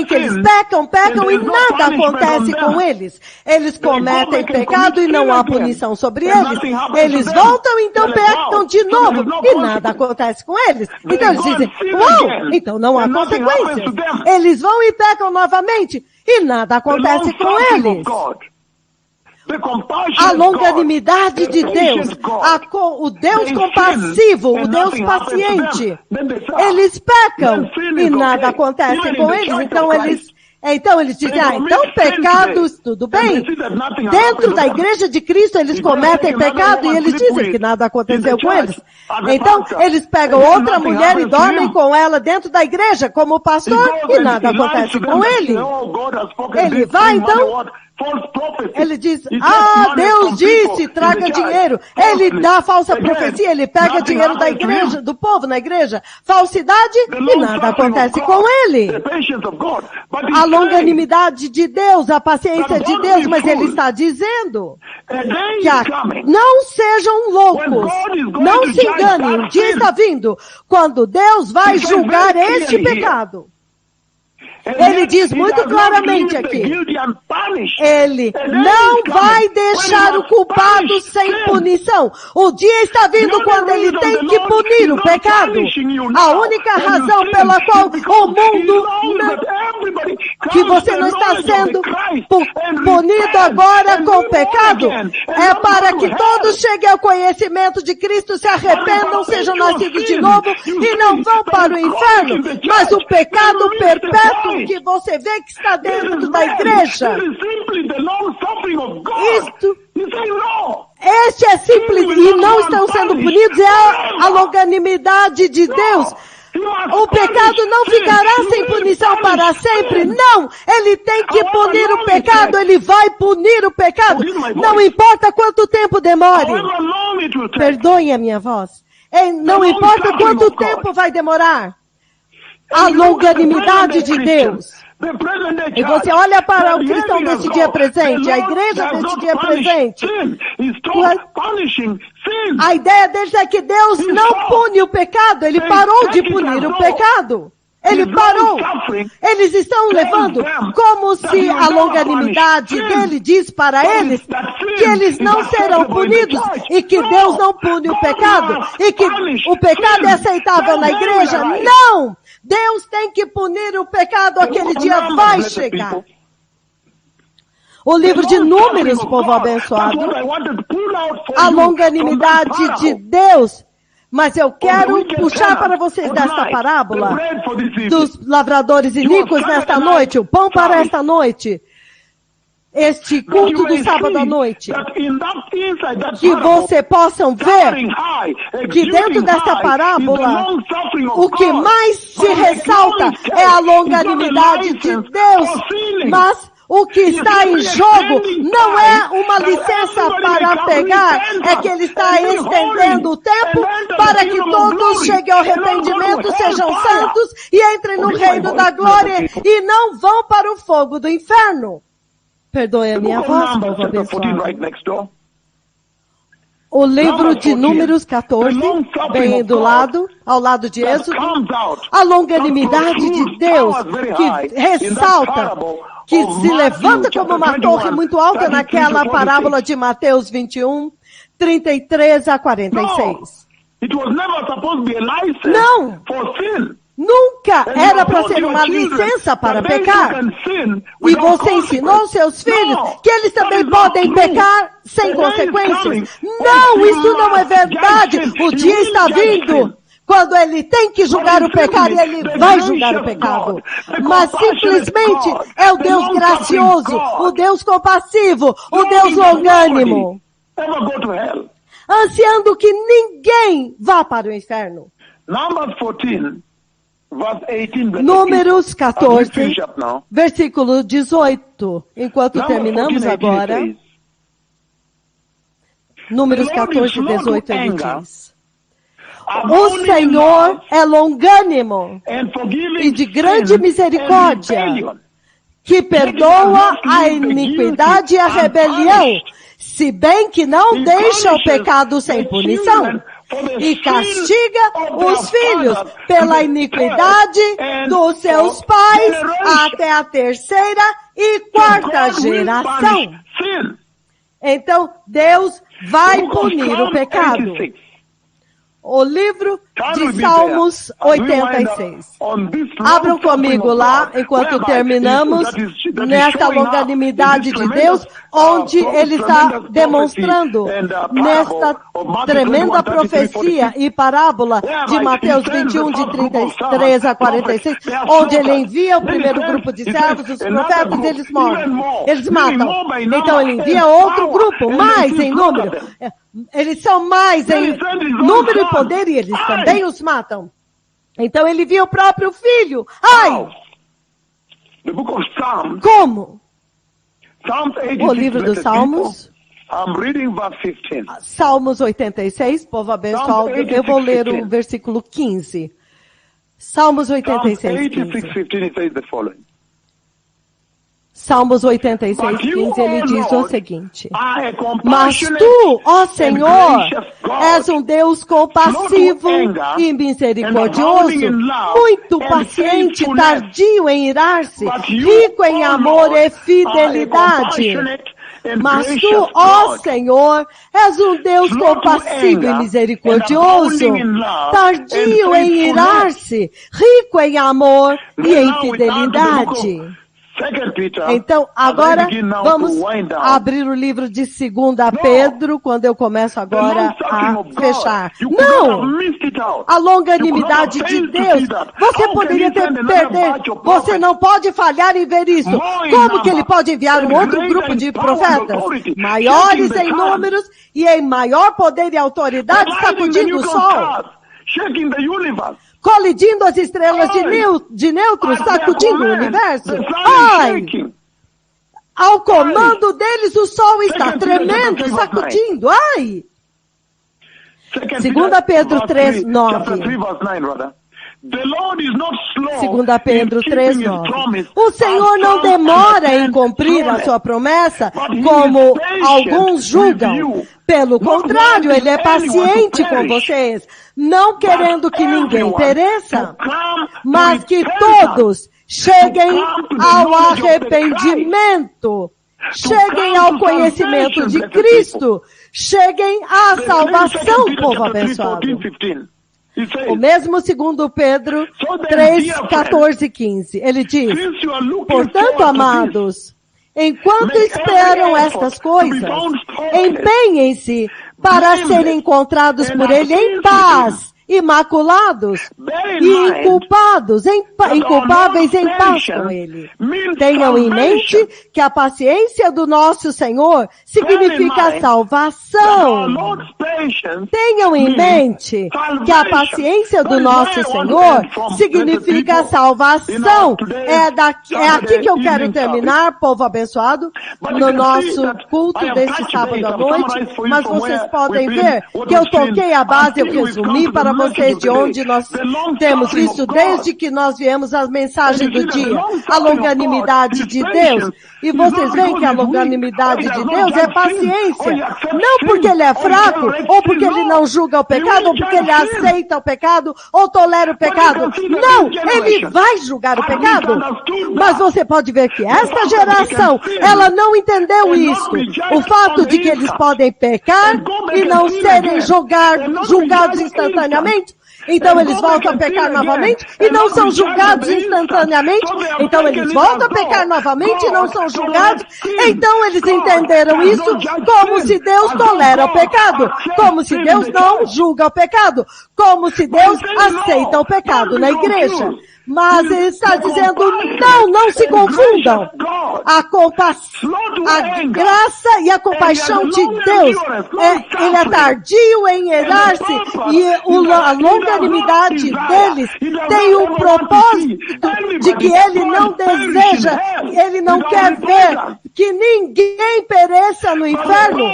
que eles pecam e nada acontece com eles. Eles cometem pecado e não há punição sobre eles. Eles voltam e então pecam de novo e nada acontece com eles. Então eles dizem, uau, então não há consequências. Eles vão e pecam novamente e nada acontece com eles. A longanimidade de Deus, o Deus compassivo, o Deus paciente. Eles pecam e nada acontece com eles. Então eles dizem, então pecados, tudo bem. Dentro da igreja de Cristo eles cometem pecado e eles dizem que nada aconteceu com eles. Então eles pegam outra mulher e dormem com ela dentro da igreja como pastor e nada acontece com ele. Ele vai então... Ele diz, Deus disse, traga dinheiro. Ele dá falsa profecia, ele pega dinheiro da igreja, do povo na igreja. Falsidade e nada acontece com ele. A longanimidade de Deus, a paciência de Deus, mas ele está dizendo que não sejam loucos, não se enganem, um dia está vindo, quando Deus vai julgar este pecado. Ele diz muito claramente aqui, ele não vai deixar o culpado sem punição. O dia está vindo quando ele tem que punir o pecado. A única razão pela qual o mundo que você não está sendo punido agora com o pecado é para que todos cheguem ao conhecimento de Cristo, se arrependam, sejam nascidos de novo e não vão para o inferno. Mas o pecado perpétuo que você vê que está dentro da igreja, este é simples e não estão sendo punidos, é a longanimidade de Deus. O pecado não ficará sem punição para sempre, não, ele tem que punir o pecado, ele vai punir o pecado, não importa quanto tempo demore. Perdoem a minha voz, não importa quanto tempo vai demorar. A longanimidade de Deus. E você olha para o cristão desse dia presente, a igreja desse dia presente. A ideia deles é que Deus não pune o pecado, ele parou de punir o pecado. Ele parou. Eles estão levando como se a longanimidade dele diz para eles que eles não serão punidos e que Deus não pune o pecado e que o pecado é aceitável na igreja. Não! Deus tem que punir o pecado, aquele dia vai chegar. O livro de Números, povo abençoado, a longanimidade de Deus. Mas eu quero puxar para vocês desta parábola dos lavradores iníquos nesta noite, o pão para esta noite, este culto do sábado à noite, que você possam ver que dentro desta parábola, o que mais se ressalta é a longanimidade de Deus, mas o que está em jogo não é uma licença para pegar, é que ele está estendendo o tempo para que todos cheguem ao arrependimento, sejam santos e entrem no reino da glória e não vão para o fogo do inferno. Perdoe a minha voz, povo abençoado. O livro de Números 14, bem do lado, ao lado de Êxodo, a longanimidade de Deus que ressalta, que se levanta como uma torre muito alta naquela parábola de Mateus 21, 33 a 46. Não! Nunca era para ser uma licença para pecar. E você ensinou seus filhos que eles também podem pecar sem consequências. Não, isso não é verdade. O dia está vindo quando ele tem que julgar o pecado e ele vai julgar o pecado. Mas simplesmente é o Deus gracioso, o Deus compassivo, o Deus longânimo. ever go to hell. Ansiando que ninguém vá para o inferno. Numbers 14, verse 18. Números 14, versículo 18. Enquanto terminamos agora, Números 14, 18, ele diz: o Senhor é longânimo e de grande misericórdia, que perdoa a iniquidade e a rebelião, se bem que não deixa o pecado sem punição, e castiga os filhos pela iniquidade dos seus pais até a terceira e quarta geração. Então, Deus vai punir o pecado. O livro de Salmos 86. Abram comigo lá, enquanto terminamos, nesta longanimidade de Deus, onde Ele está demonstrando, nesta tremenda profecia e parábola de Mateus 21, de 33 a 46, onde Ele envia o primeiro grupo de servos, os profetas, e eles morrem. Eles matam. Então Ele envia outro grupo, mais em número. Eles são mais em número e poder, e eles também os matam. Então ele viu o próprio filho. Ai! Como? O livro dos Salmos. Salmos 86, povo abençoado. Eu vou ler o versículo 15. Salmos 86, 15. Salmos 86, 15, ele diz o seguinte: mas tu, ó Senhor, és um Deus compassivo e misericordioso, muito paciente, tardio em irar-se, rico em amor e fidelidade. Mas tu, ó Senhor, és um Deus compassivo e misericordioso, tardio em irar-se, rico em amor e em fidelidade. Então, agora vamos abrir o livro de 2 Pedro, quando eu começo agora a fechar. Não! A longanimidade de Deus. Você poderia perder. Você não pode falhar em ver isso. Como que Ele pode enviar um outro grupo de profetas? Maiores em números e em maior poder e autoridade, sacudindo o sol, colidindo as estrelas de neutros, sacudindo o universo. Ai! Ao comando deles, o sol está tremendo, sacudindo. Ai! 2 Pedro 3, 9. 2 Pedro 3, 9. O Senhor não demora em cumprir a sua promessa, como alguns julgam. Pelo contrário, Ele é paciente com vocês, não querendo que ninguém pereça, mas que todos cheguem ao arrependimento, cheguem ao conhecimento de Cristo, cheguem à salvação, povo abençoado. O mesmo 2 Pedro 3, 14 e 15. Ele diz: portanto, amados, enquanto esperam estas coisas, empenhem-se para serem encontrados por Ele em paz, imaculados e inculpáveis em paz com Ele. Tenham em mente que a paciência do nosso Senhor significa salvação. Tenham em mente que a paciência do nosso Senhor significa salvação. É aqui que eu quero terminar, povo abençoado, no nosso culto deste sábado à noite. Mas vocês podem ver que eu toquei a base, eu resumi para vocês de onde nós temos visto desde que nós viemos a mensagem do dia, a longanimidade de Deus. E vocês veem que a longanimidade de Deus é paciência. Não porque Ele é fraco, ou porque Ele não julga o pecado, ou porque Ele aceita o pecado, ou tolera o pecado. Não, Ele vai julgar o pecado. Mas você pode ver que esta geração, ela não entendeu isso. O fato de que eles podem pecar e não serem julgados instantaneamente. Então eles voltam a pecar novamente e não são julgados instantaneamente. Então eles voltam a pecar novamente e não são julgados. Então eles entenderam isso como se Deus tolera o pecado, como se Deus não julga o pecado, como se Deus aceita o pecado na igreja. Mas ele está dizendo, não se confundam. A graça e a compaixão de Deus, ele é tardio em irar-se e a longanimidade deles tem um propósito de que ele não deseja, ele não quer ver que ninguém pereça no inferno,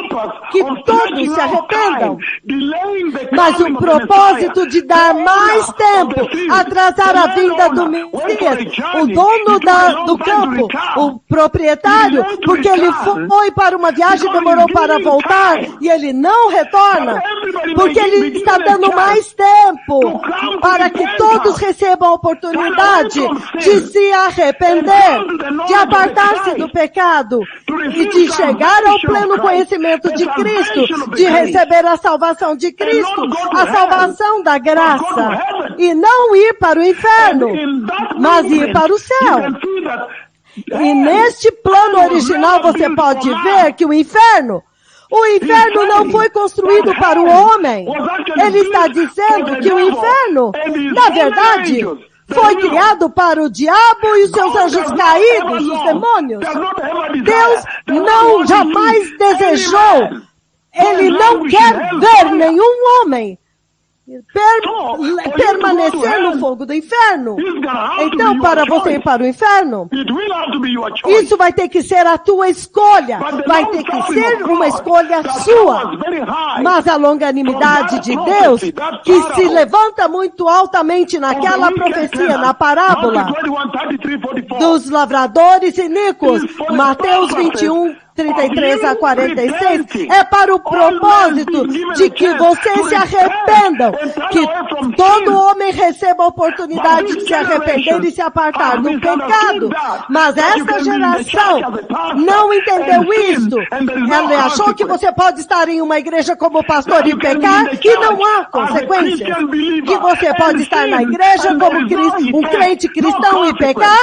que todos se arrependam. Mas o propósito de dar mais tempo, atrasar a vinda do Messias, o dono do campo, o proprietário, porque ele foi para uma viagem, demorou para voltar e ele não retorna, porque ele está dando mais tempo para que todos recebam a oportunidade de se arrepender, de apartar-se do pecado e de chegar ao pleno conhecimento de Cristo, de receber a salvação de Cristo, a salvação da graça, e não ir para o inferno, mas ir para o céu. E neste plano original você pode ver que o inferno não foi construído para o homem. Ele está dizendo que o inferno, na verdade, foi criado para o diabo e os seus anjos caídos, os demônios. Deus jamais desejou, ele não quer ver nenhum homem permanecer no fogo do inferno. Então, para você ir para o inferno, isso vai ter que ser a tua escolha. Vai ter que ser uma escolha sua. Mas a longanimidade de Deus, que se levanta muito altamente naquela profecia, na parábola dos lavradores iníquos, Mateus 21, 33 a 46, é para o propósito de que vocês se arrependam, que todo homem receba a oportunidade de se arrepender e se apartar do pecado. Mas essa geração não entendeu isto. Ela achou que você pode estar em uma igreja como pastor e pecar e não há consequências. Que você pode estar na igreja como um crente cristão e pecar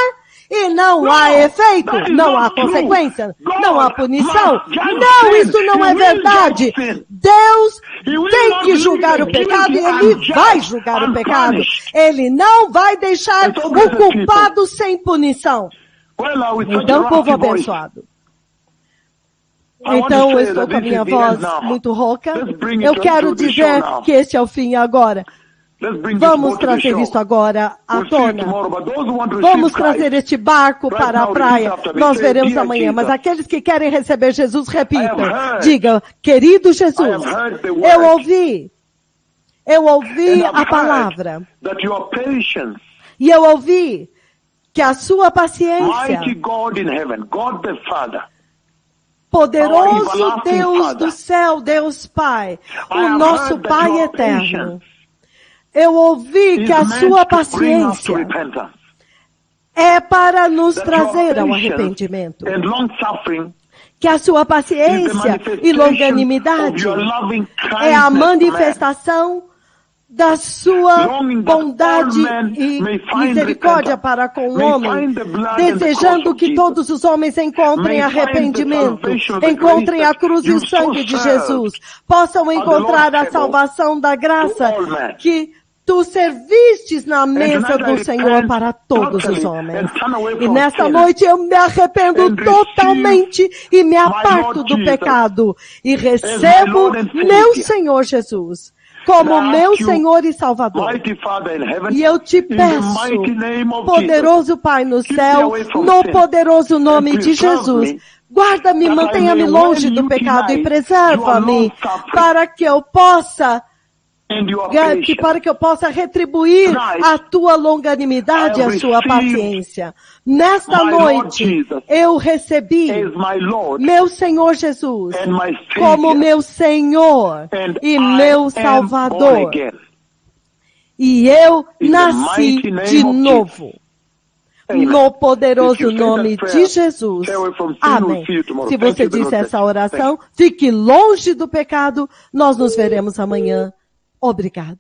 e não há efeito, não há consequência, não há punição. Não, isso não é verdade. Deus tem que julgar o pecado e Ele vai julgar o pecado. Ele não vai deixar o culpado sem punição. Então, povo abençoado. Então, eu estou com a minha voz muito rouca. Eu quero dizer que este é o fim agora. Vamos trazer isso agora à tona. Vamos trazer este barco para a praia. Nós veremos amanhã. Mas aqueles que querem receber Jesus, repitam. Diga, querido Jesus, eu ouvi a palavra. E eu ouvi que a sua paciência, poderoso Deus do céu, Deus Pai, o nosso Pai eterno, eu ouvi que a sua paciência é para nos trazer ao arrependimento. Que a sua paciência e longanimidade é a manifestação da sua bondade e misericórdia para com o homem, desejando que todos os homens encontrem arrependimento, encontrem a cruz e o sangue de Jesus, possam encontrar a salvação da graça que tu servistes na mesa do Senhor para todos os homens. E nesta noite eu me arrependo totalmente e me aparto do pecado e recebo meu Senhor Jesus como meu Senhor e Salvador. E eu te peço, poderoso Pai no céu, no poderoso nome de Jesus, guarda-me, mantenha-me longe do pecado e preserva-me para que eu possa retribuir a tua longanimidade e a sua paciência. Nesta noite, eu recebi meu Senhor Jesus como meu Senhor e meu Salvador. E eu nasci de novo. No poderoso nome de Jesus. Amém. Se você disse essa oração, fique longe do pecado. Nós nos veremos amanhã. Obrigado.